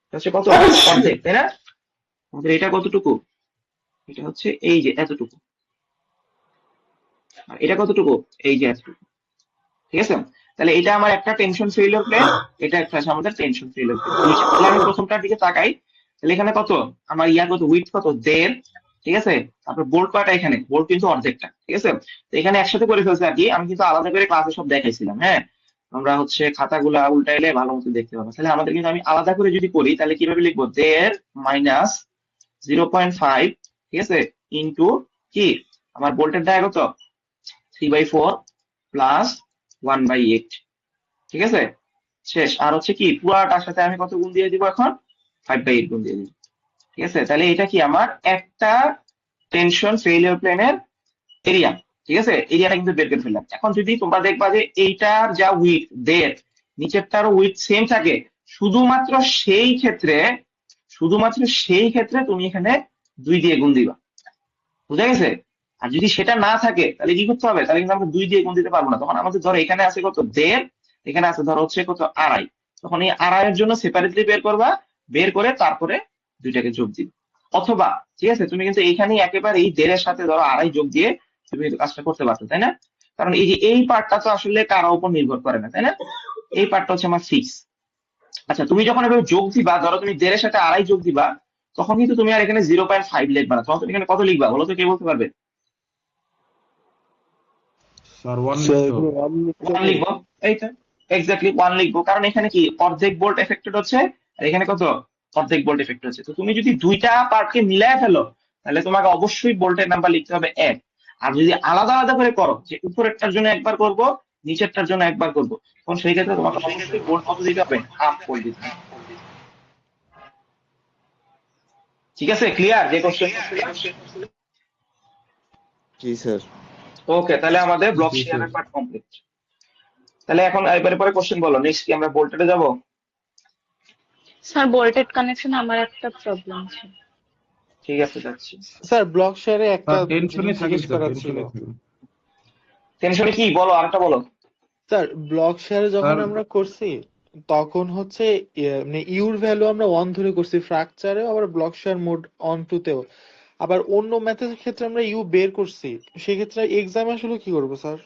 এটা হচ্ছে কত, অর্ধেক, তাই না? আমাদের এটা কতটুকু, এটা হচ্ছে এই যে এতটুকু, আর এটা কতটুকু, এই যে এতটুকু। ঠিক আছে, তাহলে এটা আমার একটা টেনশন ফেইলিওর প্লেন, এটা একটা আছে আমাদের টেনশন ফেইলিওর প্লেন। তাহলে আমি প্রথমটার দিকে তাকাই, তাহলে এখানে কত, আমার ইয়া কত, উইথ কত, 1.5। ঠিক আছে, তারপর বোল্ট কয়টা, এখানে বোল্ট কিন্তু অর্ধেকটা। ঠিক আছে, তো এখানে একসাথে করে ফেলছে আর কি, আমি কিন্তু আলাদা করে ক্লাসে সব দেখাইছিলাম। হ্যাঁ, আমরা হচ্ছে খাতাগুলা উল্টাইলে ভালো মতো দেখতে পাবো। তাহলে আমাদের কিন্তু, আমি আলাদা করে যদি করি তাহলে কিভাবে লিখবো, 1.5 মাইনাস 0.5, ঠিক আছে, ইন্টু কি, আমার বোল্টের ডায়া কত, 3/4 প্লাস 1/8। ঠিক আছে, শেষ। আর হচ্ছে কি, পুরাটার সাথে আমি কত গুণ দিয়ে দিব এখন, 5/8 গুণ দিয়ে দিব। ঠিক আছে, তাহলে এটা কি আমার একটা টেনশন ফেইলিওর প্লেনের এরিয়া। ঠিক আছে, এরিয়াটা কিন্তু বের করে ফেললাম। এখন যদি তোমরা দেখবা যে এইটার যা উইথ 1.5, নিচেরটারও উইথ সেম থাকে, শুধুমাত্র সেই ক্ষেত্রে, শুধুমাত্র সেই ক্ষেত্রে তুমি এখানে 2 দিয়ে গুণ দিবা। বুঝা গেছে? আর যদি সেটা না থাকে তাহলে কি করতে হবে, তাহলে কিন্তু আমরা 2 দিয়ে গুণ দিতে পারবো না। তখন আমাদের ধরো এখানে আছে কত, 1.5, এখানে আছে ধরো হচ্ছে কত, 2.5। তখন এই 2.5 এর জন্য সেপারেটলি বের করবা, বের করে তারপরে দুইটাকে যোগ দিবে। অথবা ঠিক আছে, তুমি কিন্তু এইখানেই একেবারে এই 1.5 এর সাথে ধরো 2.5 যোগ দিয়ে তুমি কিন্তু কাজটা করতে পারছো, তাই না? কারণ এই যে এই পার্টটা তো আসলে কারো উপর নির্ভর করে না, তাই না? এই পার্টটা হচ্ছে আমার ফিক্স। আচ্ছা, তুমি যখন এভাবে যোগ দিবা, ধরো তুমি 1.5 এর সাথে 2.5 যোগ দিবা, তখন কিন্তু তুমি আর এখানে 0.5 লিখবা না, তখন তুমি এখানে কত লিখবা বলো তো, কে বলতে পারবে? স্যার 1 স্যার লিখতে এখানে হবে। 1 লিখতে 1 হবে। লিখবো, এই তো এক্স্যাক্টলি 1 লিখবো, কারণ এখানে কি অর্ধেক বোল্ট এফেক্টেড হচ্ছে, আর এখানে কত, অর্ধেক বোল্ট এফেক্ট হচ্ছে। তো তুমি যদি দুইটা পার্টকে মিলায় ফেলো, তাহলে তোমাকে অবশ্যই বোল্টের নাম্বার লিখতে হবে 1। আর যদি আলাদা আলাদা করে করো, যে উপরেরটার জন্য একবার করব, নিচেরটার জন্য একবার করব, তখন সেই ক্ষেত্রে তোমাকে অবশ্যই বোল্ট কত দিতে হবে, হাফ বোল্ট দিতে হবে। ঠিক আছে, ক্লিয়ার যে কোশ্চেন ছিল? জি স্যার। ওকে, তাহলে আমাদের ব্লক জি স্যার। শেয়ারের পার্ট কমপ্লিট। তাহলে এখন এবারে পরে কোশ্চেন বলো, নেক্সট কি আমরা বোল্টেডে যাব? স্যার বোল্টেড কানেকশন আমার একটা প্রবলেম আছে। ঠিক আছে, যাচ্ছি। স্যার ব্লক শেয়ারে একটা স্যার টেনশনে জিনিস থাকেন, জিজ্ঞেস স্যার করার ছিল। টেনশনে থাকেন। টেনশনে কি বলো, আরেকটা বলো। স্যার ব্লক শেয়ারে যখন স্যার আমরা করছি তখন হচ্ছে মানে ইউর ভ্যালু আমরা 1 ধরে করছি ফ্র্যাকচারে, আবার block shear mode on two তেও। আবার অন্য ম্যাথের ক্ষেত্রে আমরা ইউ বের করছি, সেক্ষেত্রে এক্সামে আসলে কি করবো স্যার?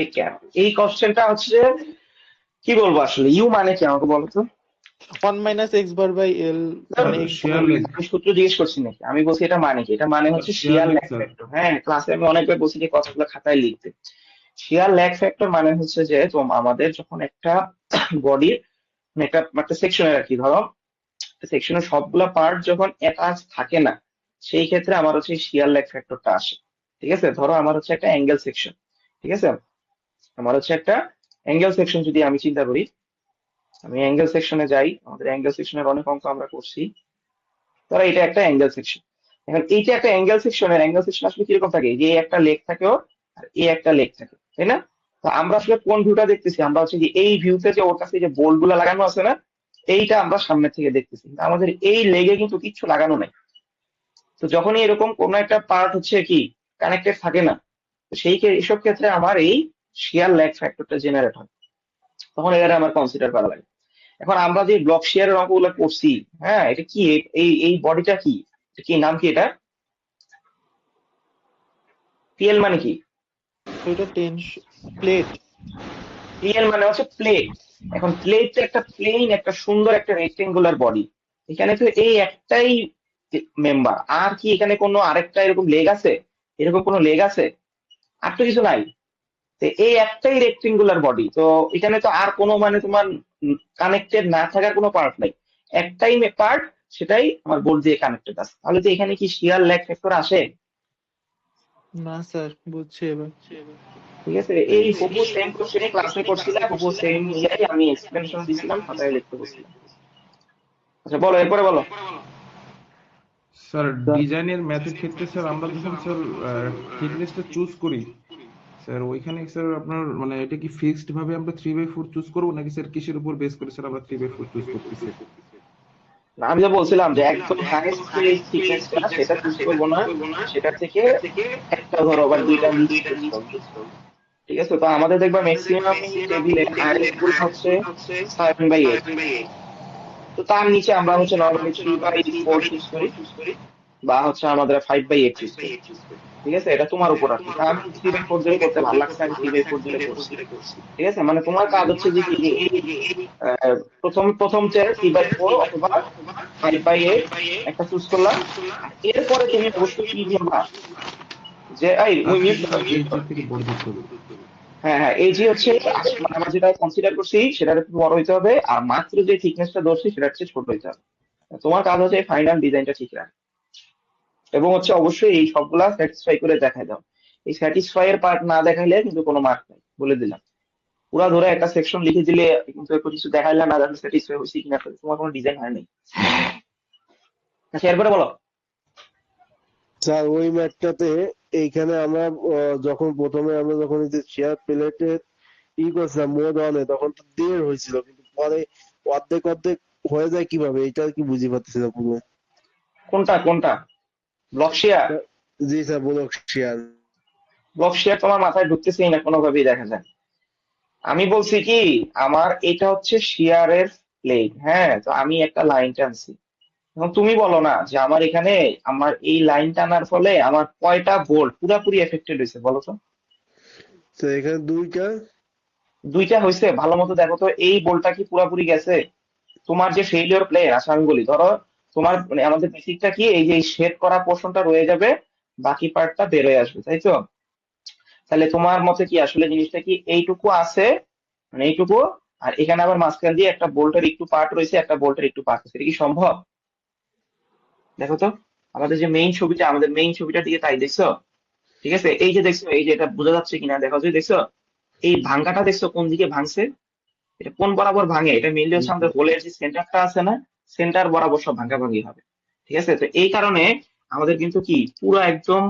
এই ক্যাপ, এই কোশ্চেনটা হচ্ছে, কি বলবো আসলে, ইউ মানে কি আমাকে বলো তো? 1 minus X bar by L, মানে স্যার x শেয়ার লেগ, আমি সূত্র জিজ্ঞেস করছি নাকি, আমি বলছি এটা মানে কি, এটা মানে হচ্ছে শেয়ার শিয়ার লেগ ল্যাগ স্যার। ফ্যাক্টর। হ্যাঁ, ক্লাসে আমি অনেকবার বলছি যে কথাগুলো খাতায় লিখতে। শিয়ার ল্যাগ ফ্যাক্টর মানে হচ্ছে যে আমাদের যখন একটা বডির একটা একটা সেকশনের আর কি, ধরো সেকশনের সবগুলা পার্ট যখন অ্যাটাচ থাকে না, সেই ক্ষেত্রে আমার হচ্ছে শিয়ার ল্যাগ ফ্যাক্টরটা আসে। ঠিক আছে, ধরো আমার হচ্ছে একটা অ্যাঙ্গেল সেকশন। ঠিক আছে, আমার হচ্ছে একটা অ্যাঙ্গেল সেকশন যদি আমি চিন্তা করি, আমি অ্যাঙ্গেল সেকশনে যাই, আমাদের অ্যাঙ্গেল সেকশনের অনেক অঙ্ক আমরা করছি। ধরো এটা একটা অ্যাঙ্গেল সেকশন। এখন এইটা একটা অ্যাঙ্গেল সেকশনের, অ্যাঙ্গেল সেকশন আসলে কিরকম থাকে, যে একটা লেগ থাকে ওর, আর এ একটা লেগ থাকে, তাই না? তো আমরা আসলে কোন ভিউটা দেখতেছি, আমরা হচ্ছে কি এই ভিউতে যে ওর কাছে যে বোল্ট গুলা লাগানো আছে না, এইটা আমরা সামনে থেকে দেখতেছি, কিন্তু আমাদের এই লেগে কিন্তু কিচ্ছু লাগানো নাই। তো যখনই এরকম কোন একটা পার্ট হচ্ছে কি কানেক্টেড থাকে না, তো এইসব ক্ষেত্রে আমার এই শিয়ার ল্যাগ ফ্যাক্টরটা জেনারেট হয়, তখন এটা আমার কনসিডার করা লাগে। এখন আমরা যে ব্লক শিয়ারের অঙ্কগুলো করছি, হ্যাঁ এটা কি, এই বডিটা কি, এটা কি নাম কি, এটা পিএল মানে কি? এটা প্লেট। পিএল মানে হচ্ছে প্লেট। এখন প্লেট একটা প্লেন, একটা সুন্দর একটা রেক্টেঙ্গুলার বডি, এখানে তো এই একটাই মেম্বার, আর কি এখানে কোনো আরেকটা এরকম লেগ আছে? এরকম কোনো লেগ আছে? আর তো কিছু নাই। তো এই একটাই রেক্টেঙ্গুলার বডি, তো এখানে তো আর কোনো মানে তোমার কানেক্টেড না থাকার কোনো পার্ট নাই, একটাই পার্ট, সেটাই আমার বোর্ড দিয়ে কানেক্টেড আছে। তাহলে তো এখানে কি শিয়ার ল্যাগ ফ্যাক্টর আসে? না স্যার, বুঝছি এবার। ঠিক আছে, এই হুবহু সেম কোশ্চেনই ক্লাসে করছিলাম, হুবহু সেম ইয়াই আমি এক্সপ্লেনেশন দিছিলাম, খাতায় লিখতে বলছিলাম। আচ্ছা বলো, এরপরে বলো। স্যার ডিজাইনের ম্যাথের ক্ষেত্রে স্যার আমরা যখন স্যার থিকনেসটা চুজ করি স্যার, ওইখানে স্যার আপনার মানে এটা কি ফিক্সড ভাবে আমরা 3/4 চুজ করবো, নাকি স্যার কিসের উপর বেস করে স্যার আমরা 3/4 চুজ করতেছি? না, আমি তো বলছিলাম যে একদম হাইয়েস্ট যে থিকনেসটা সেটা চুজ করবো না, সেটা থেকে একটা ধরো আবার দুইটা লিস্ট চুজ করবো। ঠিক আছে, তো আমাদের দেখবা ম্যাক্সিমাম টেবিলে হাইয়েস্ট গুলো হচ্ছে 7/8, তো তার নিচে আমরা হচ্ছে নর্মালি 3/4 চুজ করি, বা হচ্ছে আমাদের 5/8 চুজ করি। ঠিক আছে, এটা তোমার উপর আর কি। তা আমি 3/4 ধরে করতে ভালো লাগছে, আমি 3/4 ধরে করছি। ঠিক আছে, মানে তোমার কাজ হচ্ছে যে কি, যে এই প্রথম প্রথম চেয়ে 3/4 অথবা 5/8 একটা চুজ করলাম, আর এরপরে তুমি অবশ্যই কি করবা, যে এই তার মিউট থেকে করো, স্যার মিউট এর করো। থেকে বড় করতে হবে। হ্যাঁ হ্যাঁ, এই যে হচ্ছে মানে আমরা যেটা কনসিডার করছি সেটার একটু বড় হইতে হবে, আর মাত্র যে থিকনেসটা ধরছি সেটা হচ্ছে ছোট হইতে হবে। তোমার কাজ হচ্ছে ফাইনাল ডিজাইনটা ঠিক রাখা, এবং হচ্ছে অবশ্যই এই সবগুলা স্যাটিসফাই করে দেখাই দাও। এই স্যাটিসফাই এর পার্ট না দেখাইলে কিন্তু কোনো মার্ক নাই, বলে দিলাম। পুরা ধরে একটা সেকশন লিখে দিলে কিন্তু একটু কিছু দেখাইলে না, দেখো স্যাটিসফাই হয়েছে কিনা, তাহলে তোমার কোনো ডিজাইন হয় নাই। আচ্ছা এরপরে বলো। স্যার ওই ম্যাথটাতে এইখানে আমরা যখন প্রথমে আমরা যখন এই যে শেয়ার প্লেটের করছিলাম মোড অনে, তখন তো 1.5 হয়েছিল, কিন্তু পরে অর্ধেক অর্ধেক হয়ে যায় কিভাবে, এটা আর কি বুঝি পাচ্ছি না পুরো। কোনটা কোনটা? Block share? জি sir, block share. Block share তোমার মাথায় ঢুকতেছেই না কোনোভাবেই, দেখা যায়। আমি বলছি কি, আমার এটা হচ্ছে শেয়ারের প্লেট, হ্যাঁ, তো আমি একটা লাইন টানছি। এখন তুমি বলো না যে আমার এখানে, আমার এই লাইন টানার ফলে আমার কয়টা ভোল্ট পুরাপুরি এফেক্টেড হয়েছে, বলো তো? তো এখানে দুইটা। দুইটা হয়েছে? ভালো মতো দেখো তো, এই বোল্টটা কি পুরাপুরি গেছে? তোমার যে ফেইলিওর প্লেন, আচ্ছা আমি বলি, ধরো তোমার মানে আমাদের বেসিকটা কি, এই যে শেড করা পোর্শনটা রয়ে যাবে, বাকি পার্টটা বেরোয় আসবে, তাই তো? তাহলে তোমার মতে কি আসলে জিনিসটা কি এইটুকু আছে, মানে এইটুকু, আর এখানে আবার মাঝখান দিয়ে একটা বোল্টের একটু পার্ট রয়েছে, একটা বোল্টের একটু পার্ট আছে, এটা কি সম্ভব? দেখো তো, আমাদের যে মেইন ছবিটা, আমাদের মেইন ছবিটার দিকে তাই দেখছো? ঠিক আছে, এই যে দেখছো, এই যে এটা বোঝা যাচ্ছে কিনা দেখো, যে দেখছো এই ভাঙ্গাটা দেখছো কোন দিকে ভাঙছে, এটা কোন বরাবর ভাঙে, এটা মেইনলি হচ্ছে আমাদের হোলের যে সেন্টারটা আছে না, সেন্টার বরাবর সব ভাঙাভাঙি হবে। ঠিক আছে, তো এই কারণে আমাদের কিন্তু কি পুরো একদম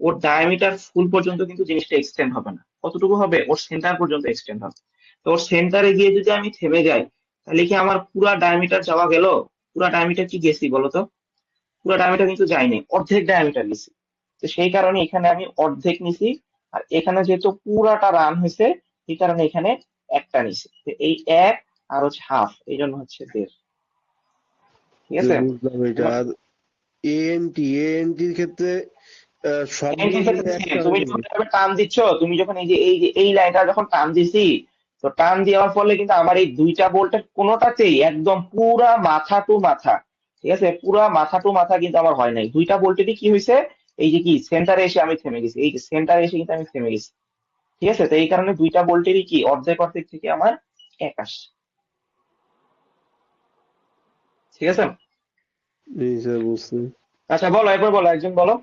ওর ডায়ামিটার ফুল পর্যন্ত কিন্তু জিনিসটা এক্সটেন্ড হবে না, কতটুকু হবে, ওর সেন্টার পর্যন্ত এক্সটেন্ড হবে। তো ওর সেন্টারে গিয়ে যদি আমি থেমে যাই, তাহলে কি আমার পুরা ডায়ামিটার যাওয়া গেল? পুরা ডায়ামিটার কি গেছি বলো তো? পুরো ডায়ামিটার কিন্তু যায়নি, অর্ধেক ডায়ামিটার নিছি। তো সেই কারণে এখানে আমি অর্ধেক নিছি, আর এখানে যেহেতু পুরাটা রান হয়েছে, এই কারণে এখানে একটা নিছি। তো এই এক আর হচ্ছে হাফ, এই জন্য হচ্ছে 1.5। ঠিক যে আছে, বুঝলাম এটা। এবার আর এএনটির ক্ষেত্রে এন্টির সবগুলো ক্ষেত্রে মিলে same, একটা তুমি হবে। যখন এভাবে টান দিচ্ছ, তুমি যখন এই লাইনটা যখন টান দিছি, তো টান দেওয়ার ফলে কিন্তু আমার এই দুইটা বোল্টের কোনোটাতেই একদম পুরা মাথা টু মাথা, ঠিক আছে, পুরা মাথা টু মাথা কিন্তু আমার হয় নাই, দুইটা বোল্টেরই কি হয়েছে, এই যে কি সেন্টারে এসে আমি থেমে গেছি, এই যে সেন্টারে এসে কিন্তু আমি থেমে গেছি। ঠিক আছে, তো এই কারণে দুইটা বোল্টেরই কি অর্ধেক অর্ধেক থেকে আমার এক আসছে। ঠিক আছে, জি স্যার, বুঝছি। আচ্ছা বলো, এরপর বলো, একজন বলো।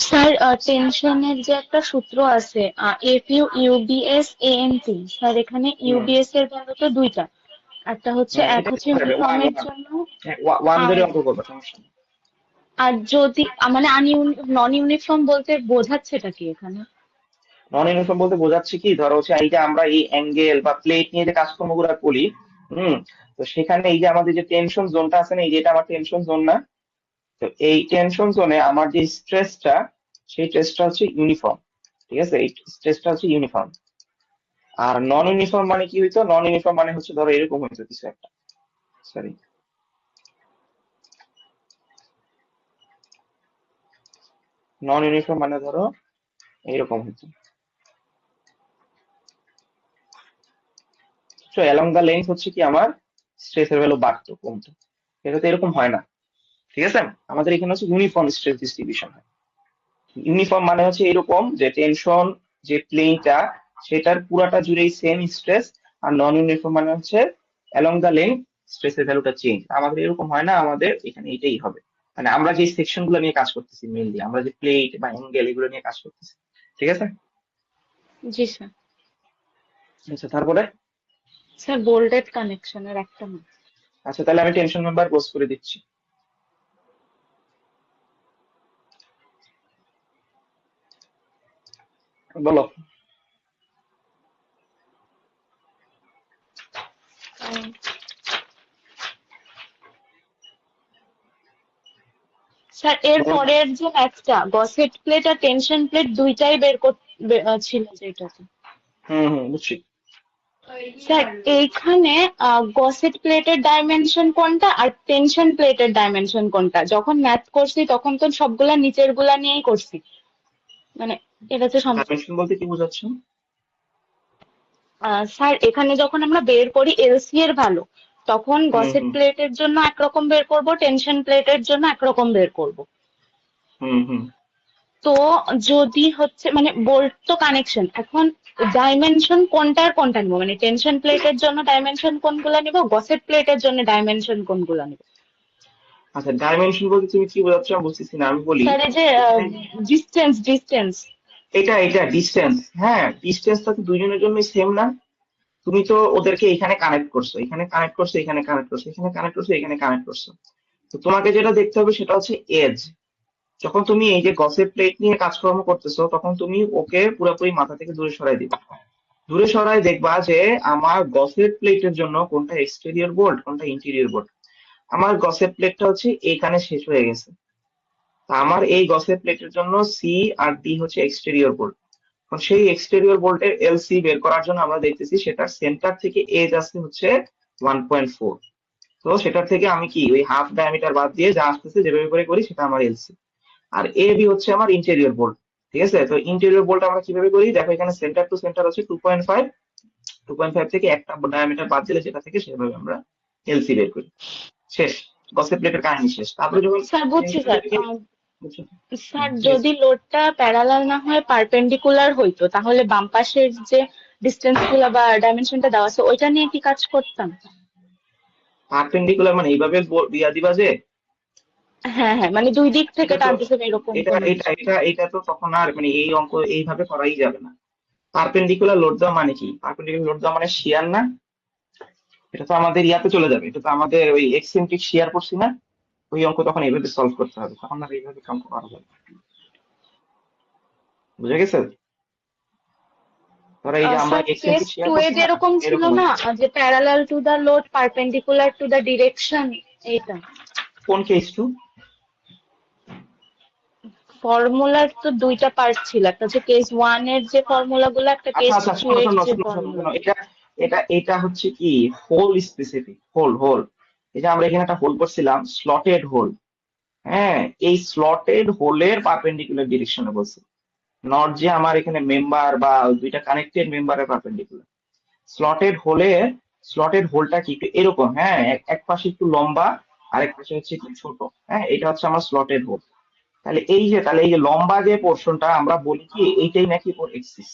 স্যার টেনশনের যে একটা সূত্র আছে, FU UBS ANT, স্যার এখানে হুম, ইউবিএস এর ভ্যালু তো দুইটা, একটা হচ্ছে এক এটা হচ্ছে দিতে পারবে, ওয়ান ইউনিফর্মের ওয়ান, জন্য। ওয়ান আর ধরে অঙ্ক করবে, সমস্যা নেই। আর যদি মানে নন ইউনিফর্ম বলতে বোঝাচ্ছেটা কি এখানে? নন ইউনিফর্ম বলতে বোঝাচ্ছে কি, ধরো হচ্ছে এই যে আমরা এই অ্যাঙ্গেল বা প্লেট নিয়ে যে কাজকর্মগুলো করি, হুম, তো সেখানে এই যে আমাদের যে টেনশন জোনটা আছে না, এই যে এটা আমার টেনশন জোন না, তো এই টেনশন জোনে আমার যে স্ট্রেসটা, সেই স্ট্রেসটা হচ্ছে ইউনিফর্ম। ঠিক আছে, এই স্ট্রেসটা হচ্ছে ইউনিফর্ম। আর নন ইউনিফর্ম মানে কি হইতো, নন ইউনিফর্ম মানে হচ্ছে ধরো এরকম হইতো কিছু একটা, সরি, নন ইউনিফর্ম মানে ধরো এরকম হইতো, তো অ্যালং দা লেন্থ হচ্ছে কি আমার স্ট্রেসের ভ্যালু বাড়তো কমতো, এটা তো এরকম হয় না। ঠিক আছে, আমাদের এখানে হচ্ছে ইউনিফর্ম স্ট্রেস ডিস্ট্রিবিউশন হয়। ইউনিফর্ম মানে হচ্ছে এরকম যে টেনশন যে প্লেনটা, সেটার পুরাটা জুড়েই সেম স্ট্রেস। আর নন ইউনিফর্ম মানে হচ্ছে অ্যালং দা লেন্থ স্ট্রেসের ভ্যালুটা চেঞ্জ। আমাদের এরকম হয় না, আমাদের এখানে এটাই হবে। মানে আমরা যে সেকশন গুলো নিয়ে কাজ করতেছি, মেইনলি আমরা যে প্লেট বা অ্যাঙ্গেল এগুলো নিয়ে কাজ করতেছি। ঠিক আছে, জি স্যার। আচ্ছা তারপরে, স্যার বোল্টেড কানেকশনের একটা না। আচ্ছা তাহলে আমি টেনশন মেম্বার পোস্ট করে দিচ্ছি, বলো। স্যার এর বলো। পরের যে ম্যাথটা গসেট প্লেট আর টেনশন প্লেট দুইটাই ছিল যেটাতে। বুঝছি। স্যার এইখানে গসেট প্লেটের ডাইমেনশন কোনটা আর টেনশন প্লেটের ডাইমেনশন কোনটা? যখন ম্যাথ করছি তখন তো সবগুলা নিচের গুলা নিয়েই করছি, মানে এটা তো ডাইমেনশন বলতে কি বোঝাচ্ছ? স্যার এখানে যখন আমরা বের করি এলসি এর ভ্যালু, তখন হুম গসেট হুম প্লেটের জন্য একরকম বের করব, টেনশন প্লেটের জন্য একরকম বের করব। হুম। তো যদি হচ্ছে মানে বোল্ট তো কানেকশন, এখন ডাইমেনশন কোনটার কোনটা নিব, মানে টেনশন প্লেটের জন্য ডাইমেনশন কোনগুলা নিব, গসেট প্লেটের জন্য ডাইমেনশন কোনগুলা নিব? আচ্ছা, ডাইমেনশন বলতে তুমি কি বোঝাচ্ছ আমি বুঝতেছি না, আমি বলি। স্যার এই যে এখানে ডিস্টেন্স। এটা ডিস্টেন্স, হ্যাঁ ডিস্টেন্সটা তো দুইজনের জন্যই সেম না। তুমি তো ওদেরকে এখানে কানেক্ট করছো, এখানে কানেক্ট করছো, এখানে কানেক্ট করছো, এখানে কানেক্ট করছো, এখানে কানেক্ট করছো। তো তোমাকে যেটা দেখতে হবে সেটা হচ্ছে এজ। যখন তুমি এই যে গসেট প্লেট নিয়ে কাজকর্ম করতেছো, তখন তুমি ওকে পুরোপুরি মাথা থেকে দূরে সরাই দিবে। দূরে সরাই দেখবা যে আমার গসেট প্লেটের জন্য কোনটা এক্সটেরিয়র বোল্ট, কোনটা ইন্টেরিয়র বোল্ট। আমার গসেট প্লেটটা হচ্ছে এখানে শেষ হয়ে গেছে। তা আমার এই গসেট প্লেটের জন্য সি আর ডি হচ্ছে এক্সটেরিয়র বোল্ট। সেই এক্সটেরিয়র বোল্টের এলসি বের করার জন্য আমরা দেখতেছি সেটার সেন্টার থেকে এজ আসছে হচ্ছে 1.4। তো সেটার থেকে আমি কি ওই হাফ ডায়ামিটার বাদ দিয়ে যা আসতেছে যেভাবে করে করি সেটা আমার এলসি। আর এ বি হচ্ছে আমার ইন্টেরিয়র বোল্ট। ঠিক আছে, তো ইন্টেরিয়র বোল্ট আমরা কিভাবে করি দেখো, এখানে সেন্টার টু সেন্টার হচ্ছে 2.5, 2.5 থেকে একটা ডায়ামিটার বাদ দিলে যেটা থেকে সেভাবে আমরা এলসি বের করি। শেষ, গসেট প্লেটের কাহিনী শেষ। তারপরে যখন স্যার বুঝছি স্যার। বুঝছো? Sir Yes. যদি লোডটা প্যারালাল না হয় পারপেন্ডিকুলার হইতো, তাহলে বাম পাশের যে ডিস্টেন্স গুলা বা ডাইমেনশনটা দেওয়া আছে ওইটা নিয়ে কি কাজ করতাম? পারপেন্ডিকুলার মানে এইভাবে দিয়া দিবা যে, হ্যাঁ হ্যাঁ, মানে দুই দিক থেকে এটা তো টানতেছেন এরকম এটা কোনো এটা কিছু। এটা এটা তো তখন আর মানে এই অঙ্ক এইভাবে করাই যাবে না। পারপেন্ডিকুলার লোড দেওয়া মানে কি, পারপেন্ডিকুলার লোড দেওয়া মানে শিয়ার না। এটা তো আমাদের ইয়াতে চলে যাবে, এটা তো আমাদের ওই এক্সেন্ট্রিক শিয়ার করছি না, ওই অঙ্ক তখন এইভাবে সলভ করতে হবে, তখন আর এইভাবে অঙ্ক করা যাবে না। বুঝে গেছে? ধরো এই যে আমরা স্যার কেস এক্সেন্ট্রিক শিয়ার টু এ করছি না, যেরকম ছিল এরকম না, হবে। যে parallel to the load perpendicular to the direction, এইটা কোন কেস টু? ফর্মুলার তো দুইটা পার্ট ছিল, একটা হচ্ছে কেস ওয়ান এর যে ফর্মুলা গুলো, একটা আচ্ছা কেস আচ্ছা, টু শোনো এর শোনো যে শোনো শোনো ফর্মুলা শোনো, গুলো। এটা এটা এটা হচ্ছে কি হোল স্পেসিফিক, হোল হোল। এই যে আমরা এখানে একটা হোল করছিলাম, স্লটেড হোল। হ্যাঁ, এই স্লটেড হোলের পারপেন্ডিকুলার ডিরেকশনে বলছি, নট যে আমার এখানে মেম্বার বা দুইটা কানেক্টেড মেম্বারের পারপেন্ডিকুলার। স্লটেড হোলে, স্লটেড হোলটা কি একটু এরকম, হ্যাঁ, এক পাশে একটু লম্বা, আরেক পাশে হচ্ছে একটু ছোট। হ্যাঁ, এটা হচ্ছে আমার স্লটেড হোল। তাহলে এই যে লম্বা যে পোর্শনটা আমরা বলি কি এইটাই নাকি ওর এক্সিস।